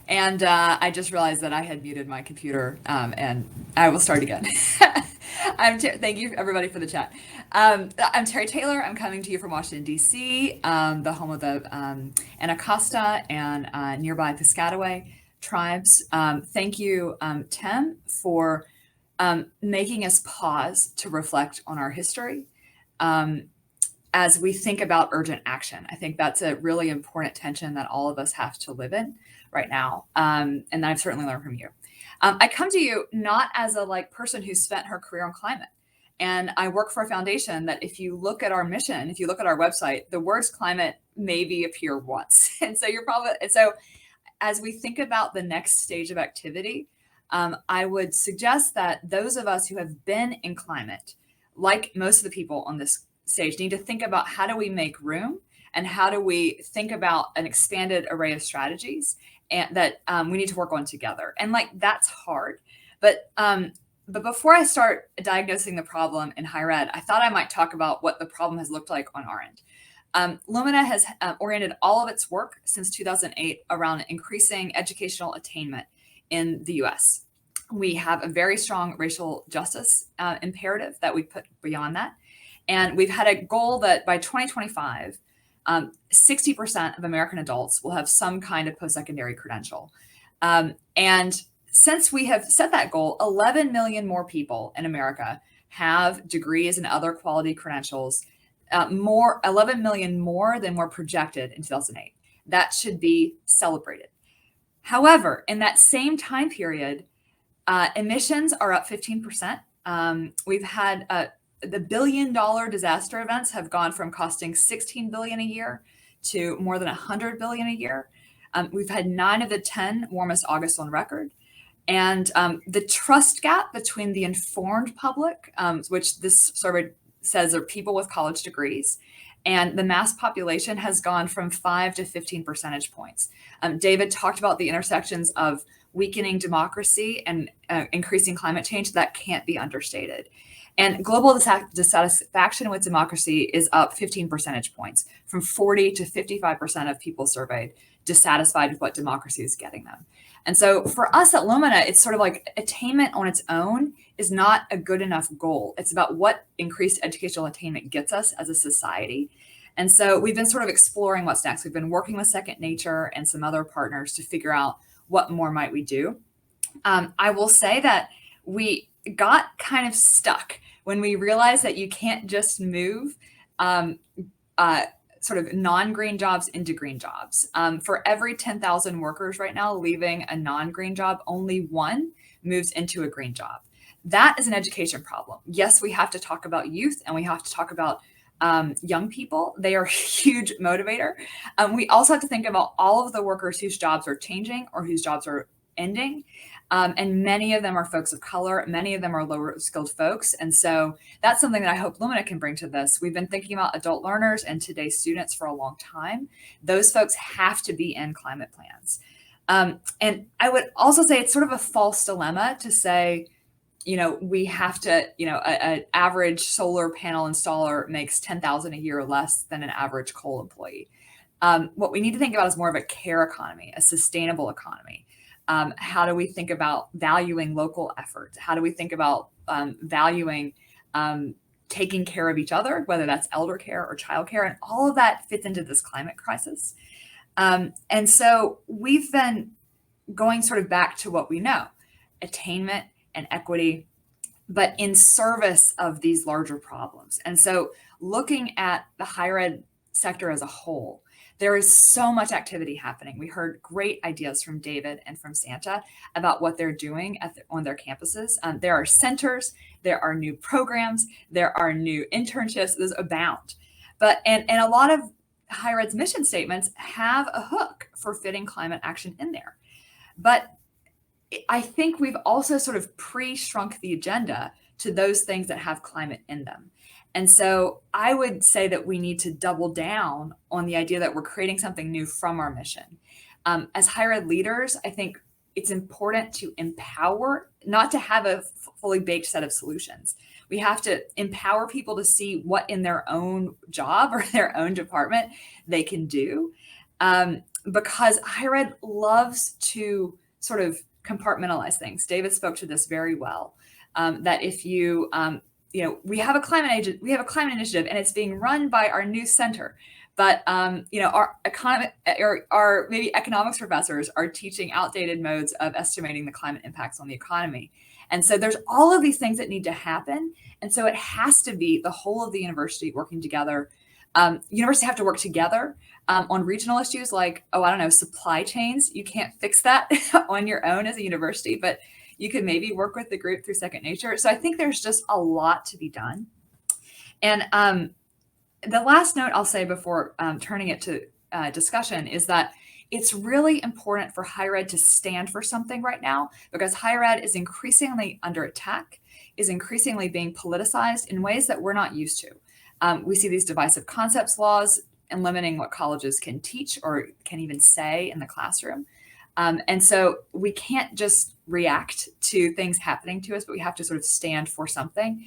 and I just realized that I had muted my computer, and I will start again. Thank you everybody for the chat. I'm Terry Taylor. I'm coming to you from Washington, D.C., the home of the Anacostia and nearby Piscataway tribes. Thank you, Tim, for making us pause to reflect on our history as we think about urgent action. I think that's a really important tension that all of us have to live in right now, and I've certainly learned from you. I come to you not as a person who spent her career on climate. And I work for a foundation that if you look at our mission, if you look at our website, the words climate maybe appear once. And so as we think about the next stage of activity, I would suggest that those of us who have been in climate, like most of the people on this stage, need to think about how do we make room and how do we think about an expanded array of strategies and that we need to work on together. And that's hard. But before I start diagnosing the problem in higher ed, I thought I might talk about what the problem has looked like on our end. Lumina has oriented all of its work since 2008 around increasing educational attainment in the US. We have a very strong racial justice imperative that we put beyond that. And we've had a goal that by 2025, 60% of American adults will have some kind of post-secondary credential. And since we have set that goal, 11 million more people in America have degrees and other quality credentials, 11 million more than were projected in 2008. That should be celebrated. However, in that same time period, emissions are up 15%. We've had the billion-dollar disaster events have gone from costing $16 billion a year to more than $100 billion a year. We've had 9 of the 10 warmest August on record. And the trust gap between the informed public, which this survey says are people with college degrees, and the mass population has gone from 5 to 15 percentage points. David talked about the intersections of weakening democracy and increasing climate change. That can't be understated. And global dissatisfaction with democracy is up 15 percentage points, from 40 to 55% of people surveyed dissatisfied with what democracy is getting them. And so for us at Lumina, it's sort of like attainment on its own is not a good enough goal. It's about what increased educational attainment gets us as a society. And so we've been sort of exploring what's next. We've been working with Second Nature and some other partners to figure out what more might we do. I will say that we got kind of stuck when we realized that you can't just move sort of non-green jobs into green jobs. For every 10,000 workers right now leaving a non-green job, only 1 moves into a green job. That is an education problem. Yes, we have to talk about youth and we have to talk about young people. They are a huge motivator. We also have to think about all of the workers whose jobs are changing or whose jobs are ending. And many of them are folks of color. Many of them are lower skilled folks. And so that's something that I hope Lumina can bring to this. We've been thinking about adult learners and today's students for a long time. Those folks have to be in climate plans. And I would also say it's sort of a false dilemma to say, we have to, an average solar panel installer makes $10,000 a year less than an average coal employee. What we need to think about is more of a care economy, a sustainable economy. How do we think about valuing local efforts? How do we think about valuing taking care of each other, whether that's elder care or child care? And all of that fits into this climate crisis. And so we've been going sort of back to what we know, attainment and equity, but in service of these larger problems. And so looking at the higher ed sector as a whole, there is so much activity happening. We heard great ideas from David and from Santa about what they're doing on their campuses. There are centers, there are new programs, there are new internships, those abound. And a lot of higher ed's mission statements have a hook for fitting climate action in there. But I think we've also sort of pre-shrunk the agenda to those things that have climate in them. And so I would say that we need to double down on the idea that we're creating something new from our mission. As higher ed leaders, I think it's important to empower, not to have a fully baked set of solutions. We have to empower people to see what in their own job or their own department they can do. because higher ed loves to sort of compartmentalize things. David spoke to this very well. That if you, we have a climate initiative, and it's being run by our new center, but our maybe economics professors are teaching outdated modes of estimating the climate impacts on the economy. And so there's all of these things that need to happen. And so it has to be the whole of the university working together. Universities have to work together on regional issues like, supply chains. You can't fix that on your own as a university, but you could maybe work with the group through Second Nature. So I think there's just a lot to be done. And the last note I'll say before turning it to discussion is that it's really important for higher ed to stand for something right now, because higher ed is increasingly under attack, is increasingly being politicized in ways that we're not used to. We see these divisive concepts laws and limiting what colleges can teach or can even say in the classroom. And so we can't just react to things happening to us, but we have to sort of stand for something.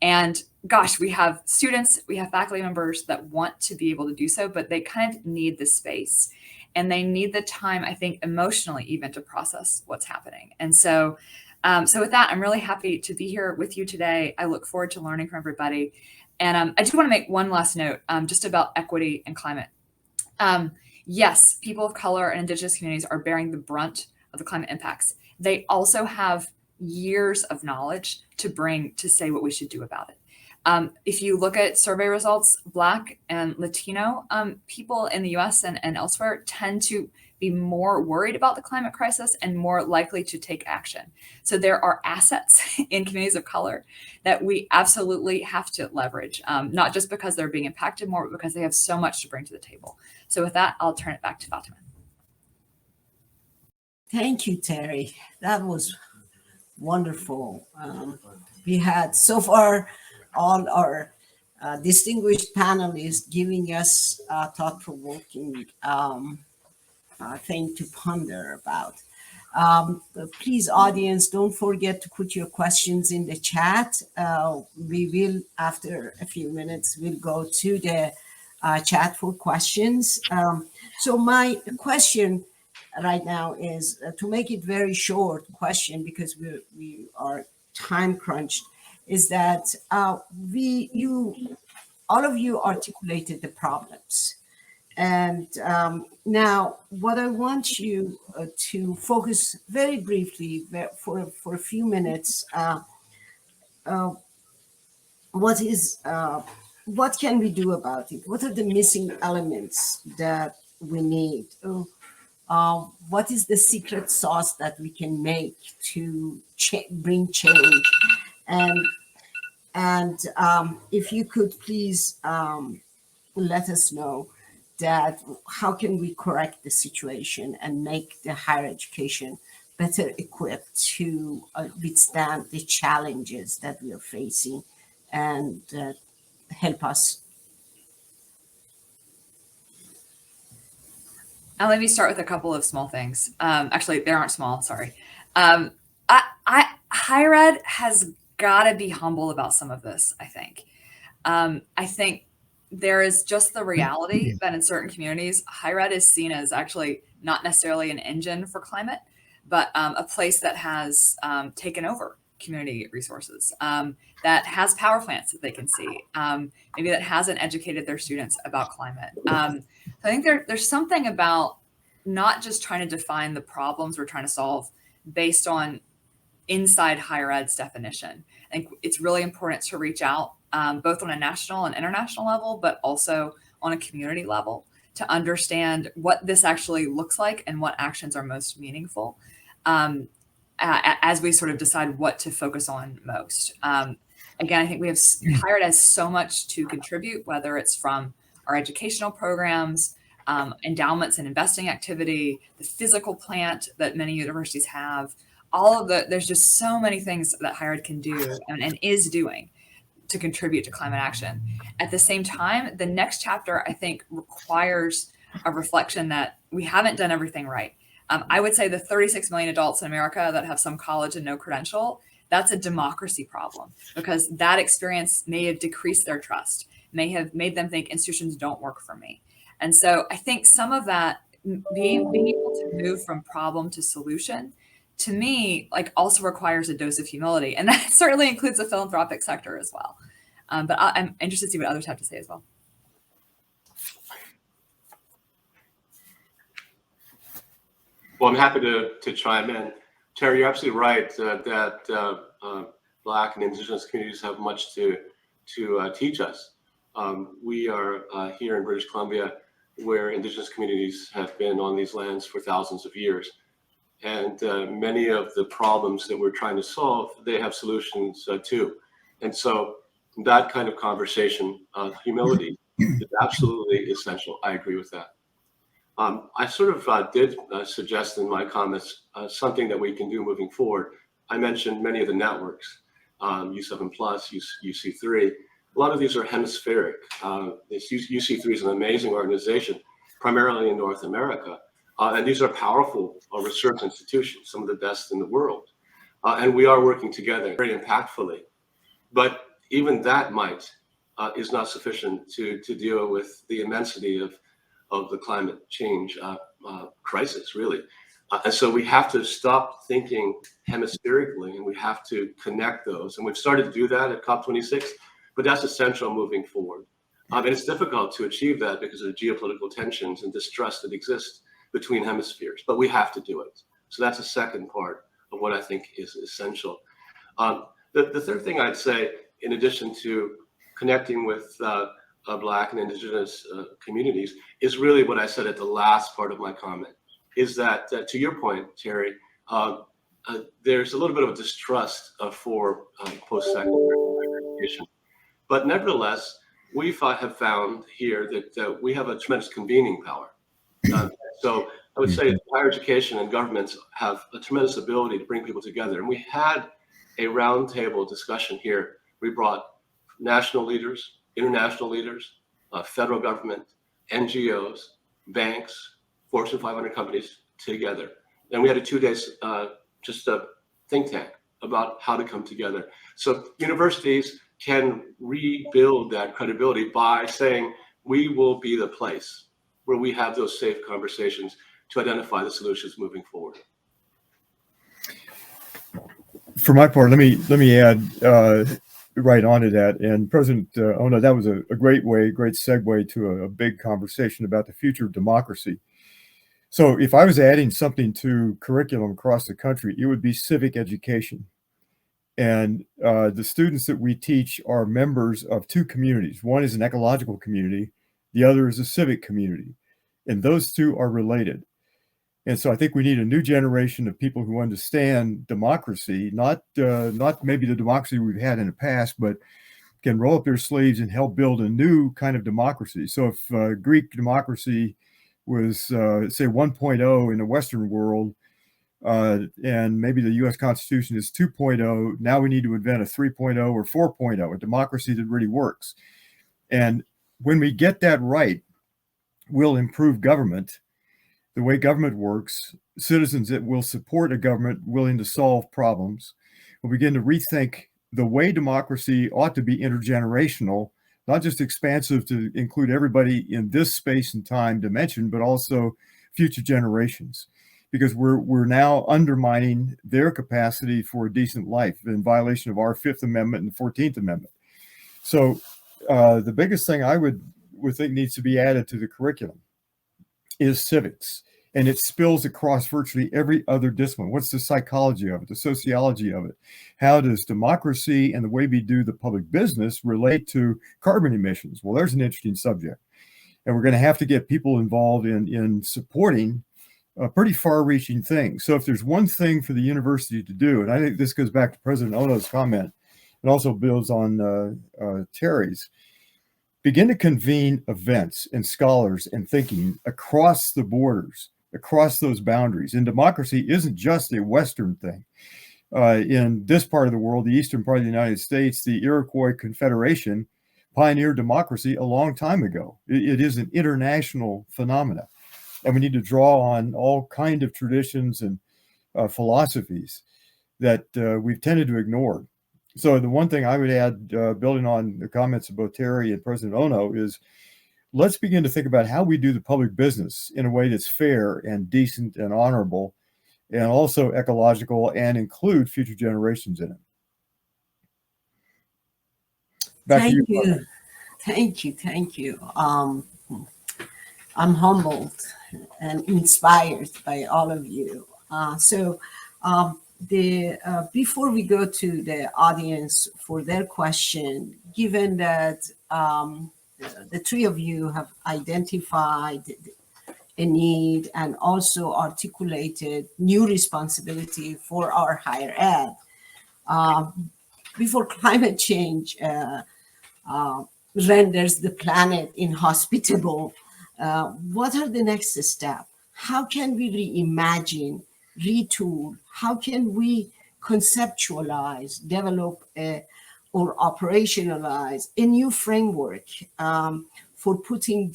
And gosh, we have students, we have faculty members that want to be able to do so, but they kind of need the space and they need the time, I think, emotionally even to process what's happening. And so, with that, I'm really happy to be here with you today. I look forward to learning from everybody. And I do want to make one last note just about equity and climate. Yes, people of color and indigenous communities are bearing the brunt of the climate impacts. They also have years of knowledge to bring to say what we should do about it. If you look at survey results, Black and Latino people in the US and elsewhere tend to be more worried about the climate crisis and more likely to take action. So there are assets in communities of color that we absolutely have to leverage, not just because they're being impacted more, but because they have so much to bring to the table. So with that, I'll turn it back to Fatima. Thank you, Terry. That was wonderful. We had so far all our distinguished panelists giving us thought-provoking thing to ponder about. Please, audience, don't forget to put your questions in the chat. We will, after a few minutes, we'll go to the chat for questions. So my question right now is, to make it very short question, because we are time crunched, is that all of you articulated the problems. And now what I want you to focus very briefly for a few minutes, what can we do about it? What are the missing elements that we need? What is the secret sauce that we can make to bring change? And if you could please let us know that how can we correct the situation and make the higher education better equipped to withstand the challenges that we are facing and help us. Let me start with a couple of small things. Actually, they aren't small, sorry. Higher ed has got to be humble about some of this, I think. I think there is just the reality that in certain communities, higher ed is seen as actually not necessarily an engine for climate, but a place that has taken over community resources, that has power plants that they can see, maybe that hasn't educated their students about climate. So I think there's something about not just trying to define the problems we're trying to solve based on inside higher ed's definition. I think it's really important to reach out both on a national and international level, but also on a community level to understand what this actually looks like and what actions are most meaningful as we sort of decide what to focus on most. Again, I think we have higher ed has so much to contribute, whether it's from our educational programs, endowments and investing activity, the physical plant that many universities have, there's just so many things that higher ed can do and is doing to contribute to climate action. At the same time, the next chapter, I think, requires a reflection that we haven't done everything right. I would say the 36 million adults in America that have some college and no credential, that's a democracy problem, because that experience may have decreased their trust, may have made them think institutions don't work for me. And so I think some of that being able to move from problem to solution, to me, like also requires a dose of humility. And that certainly includes the philanthropic sector as well. But I'm interested to see what others have to say as well. Well, I'm happy to chime in. Terry, you're absolutely right that Black and Indigenous communities have much to teach us. We are here in British Columbia, where Indigenous communities have been on these lands for thousands of years. And many of the problems that we're trying to solve, they have solutions too. And so that kind of conversation, humility, is absolutely essential. I agree with that. I sort of did suggest in my comments something that we can do moving forward. I mentioned many of the networks, U7 Plus, UC3. A lot of these are hemispheric. This UC3 is an amazing organization, primarily in North America. And these are powerful research institutions, some of the best in the world. And we are working together very impactfully. But even that is not sufficient to deal with the immensity of the climate change crisis, really. And so we have to stop thinking hemispherically, and we have to connect those. And we've started to do that at COP26, but that's essential moving forward. And it's difficult to achieve that because of the geopolitical tensions and distrust that exist between hemispheres, but we have to do it. So that's the second part of what I think is essential. The third thing I'd say, in addition to connecting with Black and Indigenous communities, is really what I said at the last part of my comment, is that to your point, Terry, there's a little bit of a distrust for post-secondary education. But nevertheless, we have found here that we have a tremendous convening power. So I would say higher education and governments have a tremendous ability to bring people together. And we had a roundtable discussion here. We brought national leaders, international leaders, federal government, NGOs, banks, Fortune 500 companies together. And we had a 2 days, just a think tank about how to come together. So universities can rebuild that credibility by saying, we will be the place where we have those safe conversations to identify the solutions moving forward. For my part, let me add right onto that. And President Ono, that was a great segue to a big conversation about the future of democracy. So if I was adding something to curriculum across the country, it would be civic education. And the students that we teach are members of two communities. One is an ecological community. The other is a civic community. And those two are related. And so I think we need a new generation of people who understand democracy, not maybe the democracy we've had in the past, but can roll up their sleeves and help build a new kind of democracy. So if Greek democracy was, say, 1.0 in the Western world, and maybe the U.S. Constitution is 2.0, now we need to invent a 3.0 or 4.0, a democracy that really works. And when we get that right, we'll improve government, the way government works, citizens that will support a government willing to solve problems, will begin to rethink the way democracy ought to be intergenerational, not just expansive to include everybody in this space and time dimension, but also future generations, because we're now undermining their capacity for a decent life in violation of our Fifth Amendment and 14th Amendment. So the biggest thing I would think needs to be added to the curriculum is civics. And it spills across virtually every other discipline. What's the psychology of it, the sociology of it? How does democracy and the way we do the public business relate to carbon emissions? Well, there's an interesting subject. And we're going to have to get people involved in supporting pretty far-reaching things. So if there's one thing for the university to do, and I think this goes back to President Ono's comment, and also builds on Terry's, begin to convene events and scholars and thinking across the borders, across those boundaries. And democracy isn't just a Western thing. In this part of the world, the eastern part of the United States, the Iroquois Confederation pioneered democracy a long time ago. It is an international phenomenon. And we need to draw on all kinds of traditions and philosophies that we've tended to ignore. So the one thing I would add, building on the comments of both Terry and President Ono, is let's begin to think about how we do the public business in a way that's fair and decent and honorable, and also ecological, and include future generations in it. Back to you. Thank you. I'm humbled and inspired by all of you. Before we go to the audience for their question, given that the three of you have identified a need and also articulated new responsibility for our higher ed, before climate change renders the planet inhospitable, what are the next steps? How can we reimagine, retool? How can we conceptualize, develop, or operationalize a new framework for putting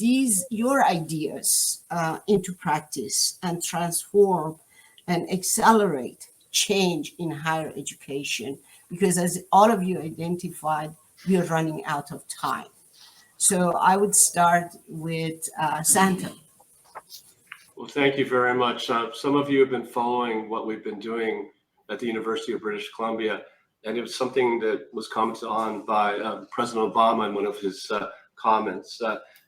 your ideas into practice and transform and accelerate change in higher education? Because as all of you identified, we are running out of time. So I would start with Santa. Well, thank you very much. Some of you have been following what we've been doing at the University of British Columbia, and it was something that was commented on by President Obama in one of his comments.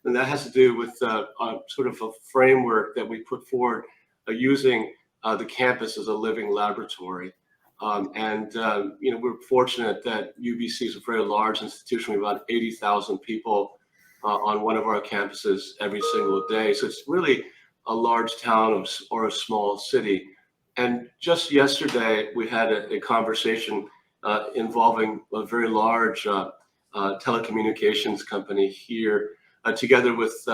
And that has to do with sort of a framework that we put forward using the campus as a living laboratory. We're fortunate that UBC is a very large institution. We have about 80,000 people on one of our campuses every single day. So it's really a large town or a small city. And just yesterday, we had a conversation involving a very large telecommunications company here, together with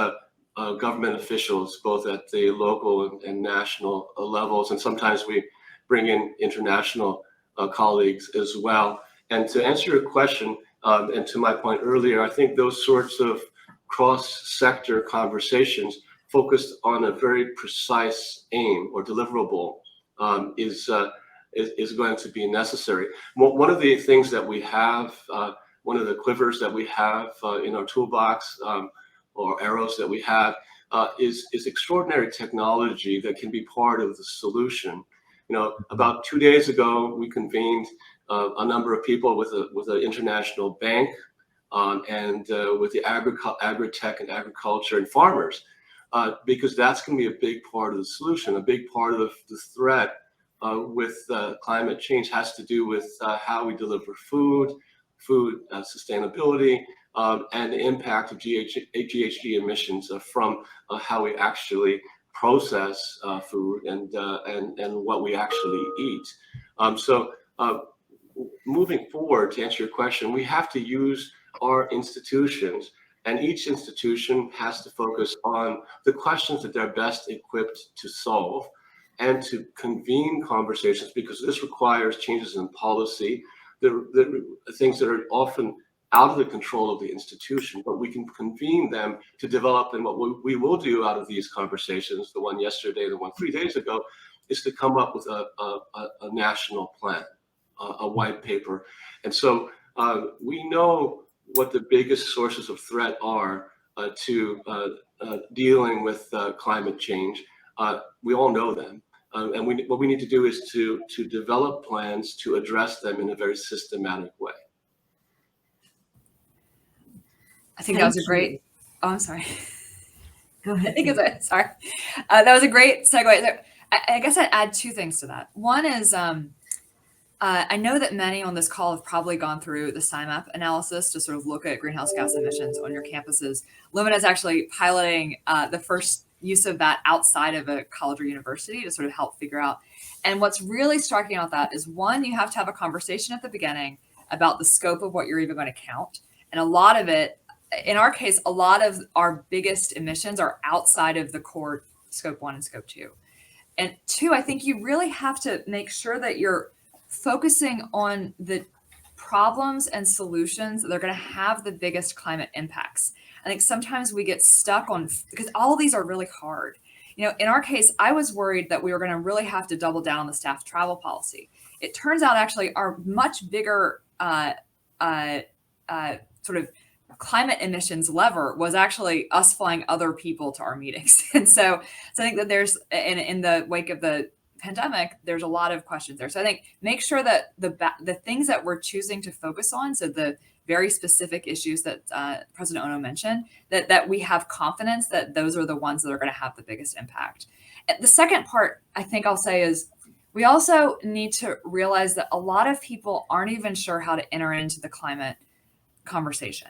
government officials, both at the local and national levels. And sometimes we bring in international colleagues as well. And to answer your question, and to my point earlier, I think those sorts of cross-sector conversations focused on a very precise aim or deliverable is going to be necessary. One of the things that we have, one of the quivers that we have in our toolbox, or arrows that we have, is extraordinary technology that can be part of the solution. About 2 days ago, we convened a number of people with an international bank and with the agri-tech and agriculture and farmers, because that's going to be a big part of the solution. A big part of the threat with climate change has to do with how we deliver food sustainability, and the impact of GHG emissions from how we actually process food and what we actually eat. Moving forward, to answer your question, we have to use our institutions, and each institution has to focus on the questions that they're best equipped to solve and to convene conversations, because this requires changes in policy, the things that are often out of the control of the institution, but we can convene them to develop. And what we will do out of these conversations, the one yesterday, the one 3 days ago, is to come up with a national plan, a white paper. And so we know what the biggest sources of threat are to dealing with climate change. We all know them. And what we need to do is to develop plans to address them in a very systematic way. I think that was a great, oh, I'm sorry. Go ahead. Sorry. That was a great segue. I guess I'd add two things to that. One is, I know that many on this call have probably gone through the SIMAP analysis to sort of look at greenhouse gas emissions on your campuses. Lumina is actually piloting the first use of that outside of a college or university to sort of help figure out. And what's really striking about that is, one, you have to have a conversation at the beginning about the scope of what you're even going to count. And a lot of it, in our case, a lot of our biggest emissions are outside of the core scope 1 and scope 2. And 2, I think you really have to make sure that you're focusing on the problems and solutions that are going to have the biggest climate impacts. I think sometimes we get stuck on, because all of these are really hard. In our case, I was worried that we were going to really have to double down on the staff travel policy. It turns out actually our much bigger sort of climate emissions lever was actually us flying other people to our meetings. And so I think that there's, in the wake of the pandemic, there's a lot of questions there. So I think make sure that the things that we're choosing to focus on, so the very specific issues that President Ono mentioned, that we have confidence that those are the ones that are going to have the biggest impact. The second part I think I'll say is we also need to realize that a lot of people aren't even sure how to enter into the climate conversation.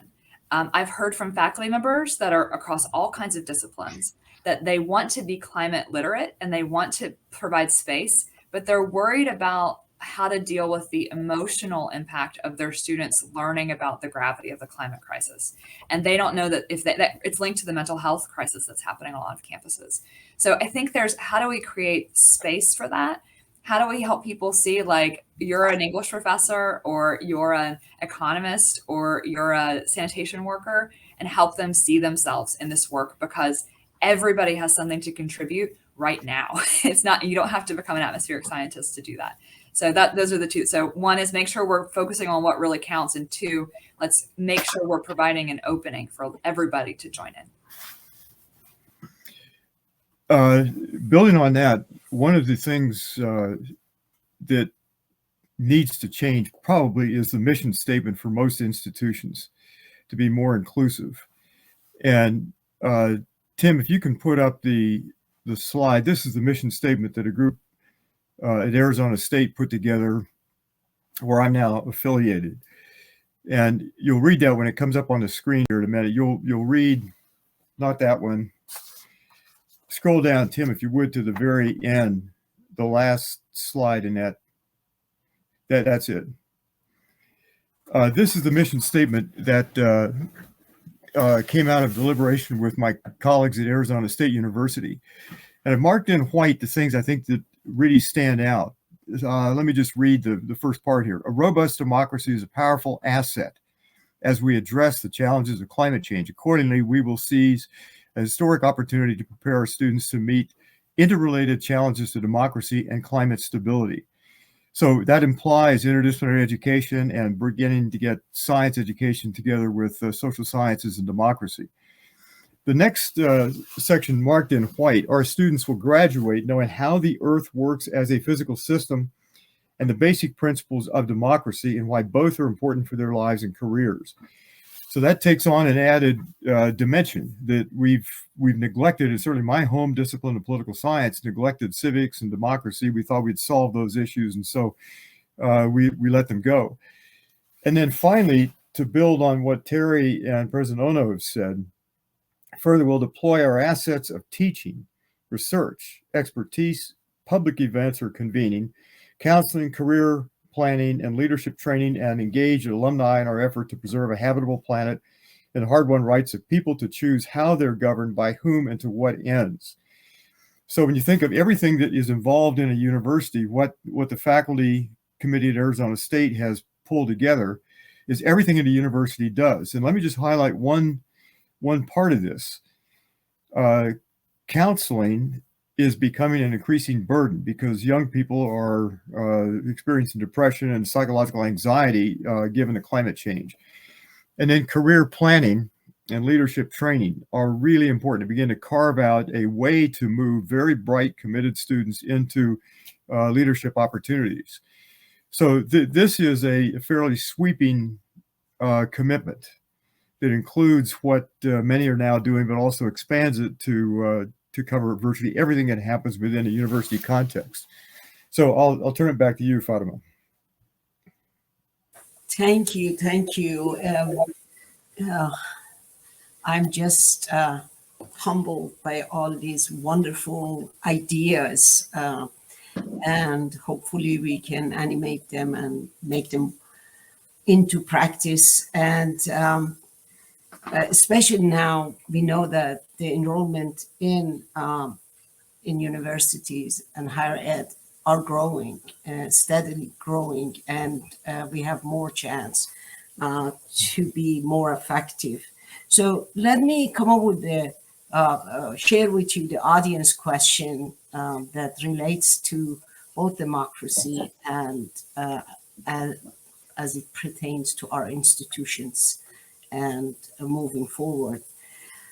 I've heard from faculty members that are across all kinds of disciplines that they want to be climate literate and they want to provide space, but they're worried about how to deal with the emotional impact of their students learning about the gravity of the climate crisis. And they don't know that that it's linked to the mental health crisis that's happening on a lot of campuses. So I think there's, how do we create space for that? How do we help people see, like, you're an English professor or you're an economist or you're a sanitation worker, and help them see themselves in this work, because everybody has something to contribute right now. It's not, you don't have to become an atmospheric scientist to do that. So those are the two. So one is make sure we're focusing on what really counts. And two, let's make sure we're providing an opening for everybody to join in. Building on that, one of the things that needs to change probably is the mission statement for most institutions to be more inclusive. And Tim, if you can put up the slide, this is the mission statement that a group at Arizona State put together, where I'm now affiliated. And you'll read that when it comes up on the screen here in a minute. You'll read, not that one. Scroll down, Tim, if you would, to the very end, the last slide in that's it. This is the mission statement that came out of deliberation with my colleagues at Arizona State University. And I've marked in white the things I think that really stand out. Let me just read the first part here. A robust democracy is a powerful asset as we address the challenges of climate change. Accordingly, we will seize a historic opportunity to prepare our students to meet interrelated challenges to democracy and climate stability. So that implies interdisciplinary education and beginning to get science education together with social sciences and democracy. The next section marked in white, our students will graduate knowing how the earth works as a physical system and the basic principles of democracy and why both are important for their lives and careers. So that takes on an added dimension that we've neglected, and certainly my home discipline of political science neglected civics and democracy. We thought we'd solve those issues, and so we let them go. And then finally, to build on what Terry and President Ono have said, further, we'll deploy our assets of teaching, research, expertise, public events or convening, counseling, career planning, and leadership training, and engage alumni in our effort to preserve a habitable planet and the hard-won rights of people to choose how they're governed, by whom, and to what ends. So when you think of everything that is involved in a university, what the faculty committee at Arizona State has pulled together is everything that a university does. And let me just highlight one part of this. Counseling is becoming an increasing burden because young people are experiencing depression and psychological anxiety given the climate change. And then career planning and leadership training are really important to begin to carve out a way to move very bright, committed students into leadership opportunities. So this is a fairly sweeping commitment that includes what many are now doing, but also expands it to cover virtually everything that happens within a university context. So I'll turn it back to you, Fatima. Thank you. I'm just humbled by all these wonderful ideas, and hopefully we can animate them and make them into practice. And especially now, we know that the enrollment in universities and higher ed are growing, steadily growing, and we have more chance to be more effective. So let me come up with share with you the audience question that relates to both democracy and as it pertains to our institutions. and moving forward.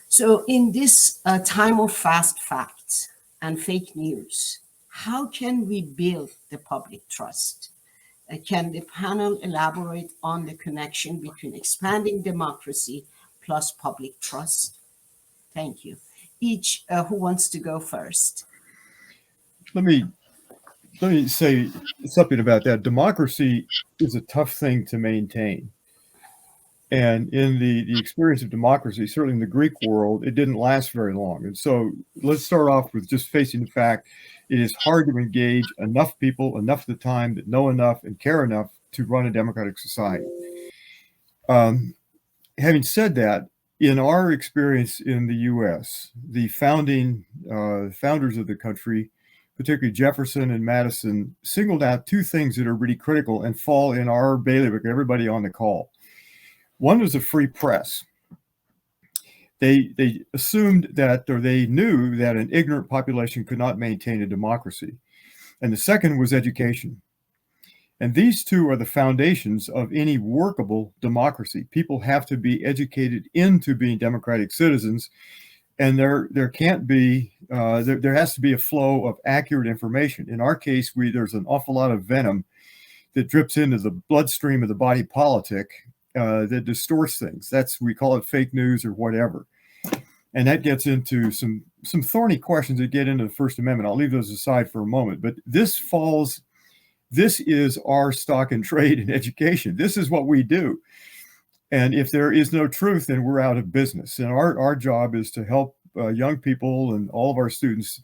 So in this time of fast facts and fake news, how can we build the public trust? Can the panel elaborate on the connection between expanding democracy plus public trust? Thank you. Each who wants to go first? Let me say something about that. Democracy is a tough thing to maintain. And in the experience of democracy, certainly in the Greek world, it didn't last very long. And so let's start off with just facing the fact it is hard to engage enough people, enough of the time that know enough and care enough to run a democratic society. Having said that, in our experience in the U.S., the founders of the country, particularly Jefferson and Madison, singled out two things that are really critical and fall in our bailiwick, everybody on the call. One was a free press. They assumed that, or they knew that an ignorant population could not maintain a democracy. And the second was education. And these two are the foundations of any workable democracy. People have to be educated into being democratic citizens. And there can't be, there has to be a flow of accurate information. In our case, there's an awful lot of venom that drips into the bloodstream of the body politic that distorts things. We call it fake news or whatever. And that gets into some thorny questions that get into the First Amendment. I'll leave those aside for a moment. But this is our stock and trade in education. This is what we do. And if there is no truth, then we're out of business. And our job is to help young people and all of our students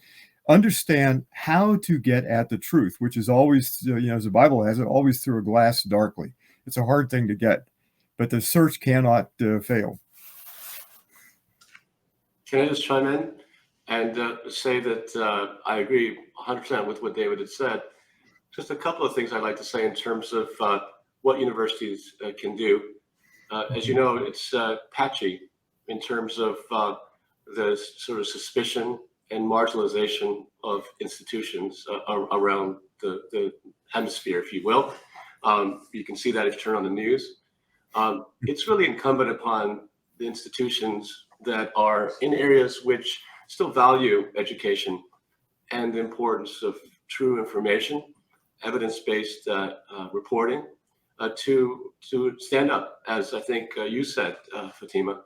understand how to get at the truth, which is always, as the Bible has it, always through a glass darkly. It's a hard thing to get, but the search cannot fail. Can I just chime in and say that I agree 100% with what David had said. Just a couple of things I'd like to say in terms of what universities can do. As you know, it's patchy in terms of the sort of suspicion and marginalization of institutions around the hemisphere, if you will. You can see that if you turn on the news. It's really incumbent upon the institutions that are in areas which still value education and the importance of true information, evidence-based reporting, to stand up, as I think you said, Fatima.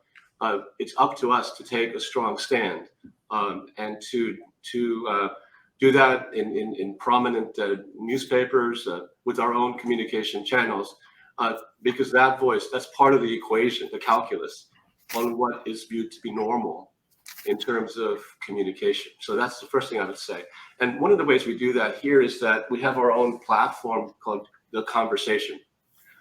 It's up to us to take a strong stand and to do that in prominent newspapers with our own communication channels, because that voice, that's part of the equation, the calculus on what is viewed to be normal in terms of communication. So that's the first thing I would say. And one of the ways we do that here is that we have our own platform called The Conversation.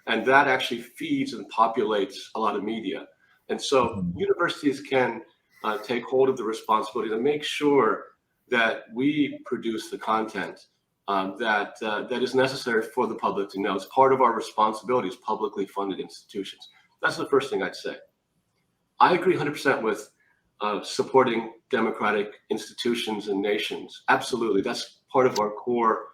And that actually feeds and populates a lot of media. And so universities can take hold of the responsibility to make sure that we produce the content that is necessary for the public to know. It's part of our responsibility as publicly funded institutions. That's the first thing I'd say. I agree 100% with supporting democratic institutions and nations. Absolutely, that's part of our core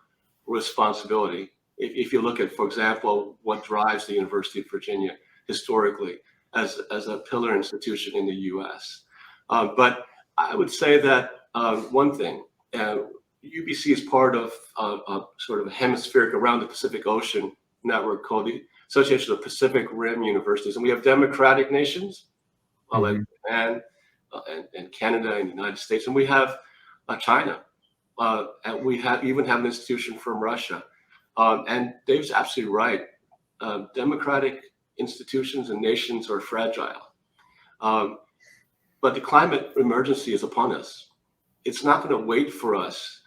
responsibility. If you look at, for example, what drives the University of Virginia historically as a pillar institution in the U.S. But I would say that one thing, UBC is part of sort of a hemispheric around the Pacific Ocean network called the Association of Pacific Rim Universities. And we have democratic nations, like Japan and Canada and the United States. And we have China. And we even have an institution from Russia. And Dave's absolutely right. Democratic institutions and nations are fragile. But the climate emergency is upon us. It's not going to wait for us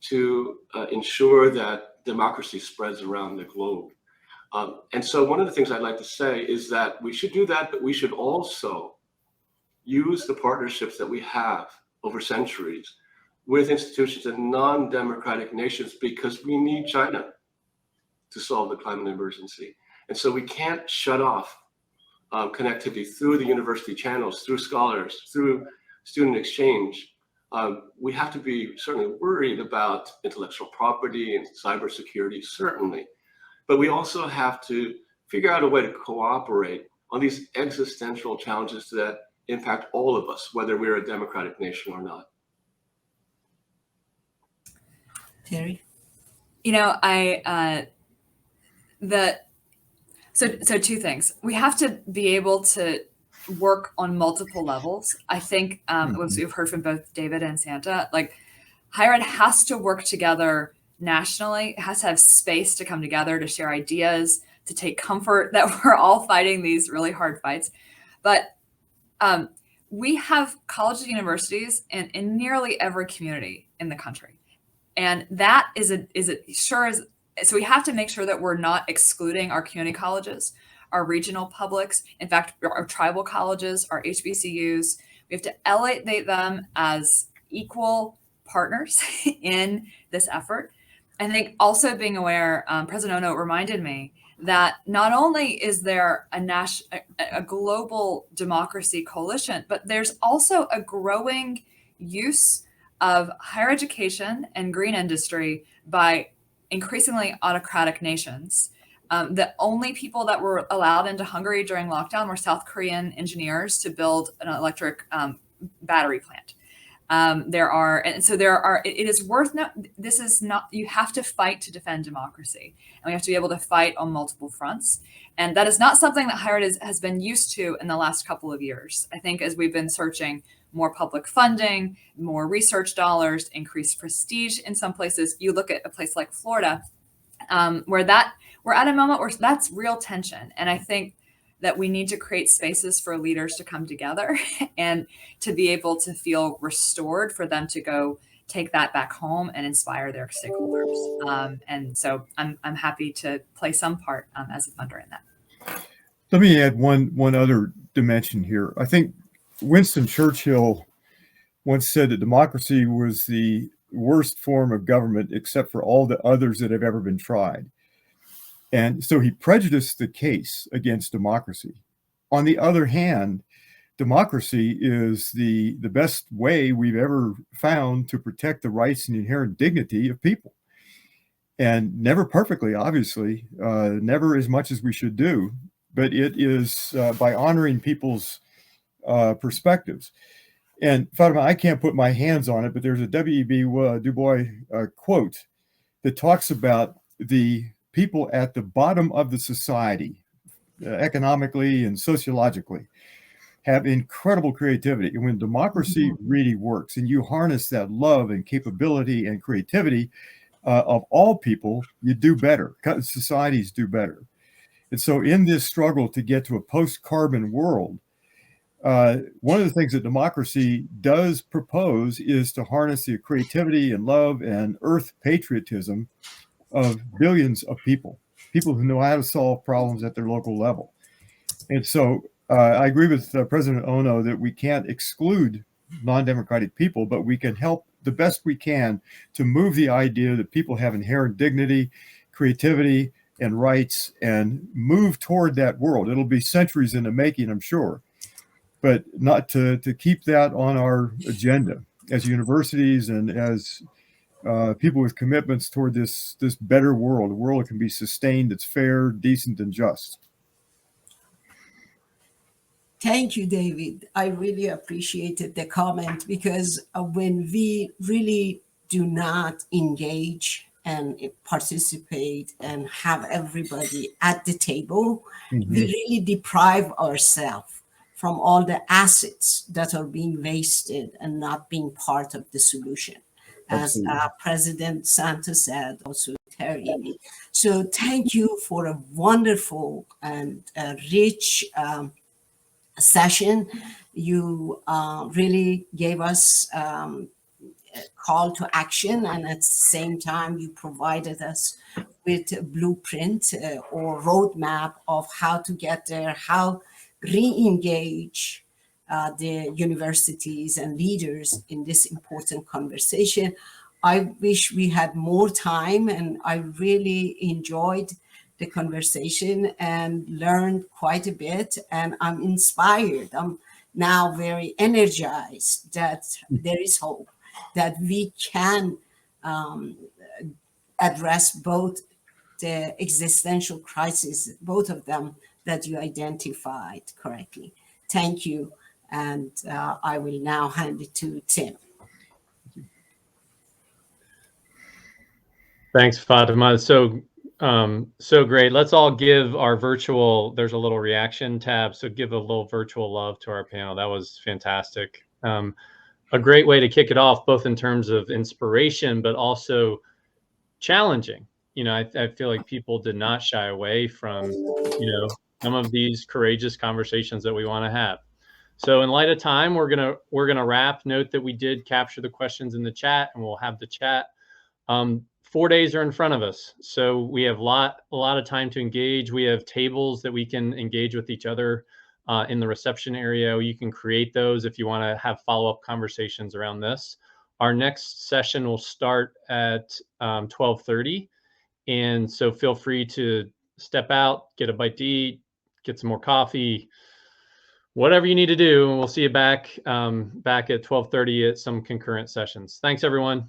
to ensure that democracy spreads around the globe. And so one of the things I'd like to say is that we should do that, but we should also use the partnerships that we have over centuries with institutions in non-democratic nations, because we need China to solve the climate emergency. And so we can't shut off connectivity through the university channels, through scholars, through student exchange. We have to be certainly worried about intellectual property and cybersecurity, certainly. But we also have to figure out a way to cooperate on these existential challenges that impact all of us, whether we're a democratic nation or not. Terry? You know, so two things. We have to be able to work on multiple levels. I think we've heard from both David and Santa, like higher ed has to work together nationally. It has to have space to come together, to share ideas, to take comfort that we're all fighting these really hard fights. But we have colleges and universities in nearly every community in the country. And that so we have to make sure that we're not excluding our community colleges, our regional publics, in fact, our tribal colleges, our HBCUs. We have to elevate them as equal partners in this effort. I think also being aware, President Ono reminded me that not only is there a global democracy coalition, but there's also a growing use of higher education and green industry by increasingly autocratic nations. The only people that were allowed into Hungary during lockdown were South Korean engineers to build an electric battery plant. It is worth this is not, you have to fight to defend democracy, and we have to be able to fight on multiple fronts. And that is not something that higher ed has been used to in the last couple of years. I think as we've been searching more public funding, more research dollars, increased prestige in some places, you look at a place like Florida, where we're at a moment where that's real tension. And I think that we need to create spaces for leaders to come together and to be able to feel restored, for them to go take that back home and inspire their stakeholders. And so I'm happy to play some part as a funder in that. Let me add one other dimension here. I think Winston Churchill once said that democracy was the worst form of government except for all the others that have ever been tried. And so he prejudiced the case against democracy. On the other hand, democracy is the best way we've ever found to protect the rights and inherent dignity of people. And never perfectly, obviously, never as much as we should do, but it is by honoring people's perspectives. And Fatima, I can't put my hands on it, but there's a W.E.B. Du Bois quote that talks about the people at the bottom of the society, economically and sociologically, have incredible creativity. And when democracy really works and you harness that love and capability and creativity of all people, you do better. Societies do better. And so in this struggle to get to a post-carbon world, one of the things that democracy does propose is to harness the creativity and love and earth patriotism of billions of people who know how to solve problems at their local level. And so I agree with President Ono that we can't exclude non-democratic people, but we can help the best we can to move the idea that people have inherent dignity, creativity, and rights, and move toward that world. It'll be centuries in the making, I'm sure, but not to keep that on our agenda as universities and as people with commitments toward this better world, a world that can be sustained, that's fair, decent, and just. Thank you, David. I really appreciated the comment, because when we really do not engage and participate and have everybody at the table, we really deprive ourselves from all the assets that are being wasted and not being part of the solution. As President Santa said, also Terry. So thank you for a wonderful and rich session. You really gave us a call to action, and at the same time, you provided us with a blueprint or roadmap of how to get there, how re-engage the universities and leaders in this important conversation. I wish we had more time, and I really enjoyed the conversation and learned quite a bit, and I'm inspired. I'm now very energized that there is hope, that we can address both the existential crisis, both of them, that you identified correctly. Thank you. And I will now hand it to Tim. Thanks, Fatima. So great. Let's all give our virtual, there's a little reaction tab. So give a little virtual love to our panel. That was fantastic. A great way to kick it off, both in terms of inspiration, but also challenging. You know, I feel like people did not shy away from, you know, some of these courageous conversations that we want to have. So in light of time, we're gonna wrap. Note that we did capture the questions in the chat, and we'll have the chat. 4 days are in front of us, so we have a lot of time to engage. We have tables that we can engage with each other in the reception area. You can create those if you want to have follow-up conversations around this. Our next session will start at 12:30, and so feel free to step out, get a bite to eat, get some more coffee, whatever you need to do, and we'll see you back at 12:30 at some concurrent sessions. Thanks, everyone.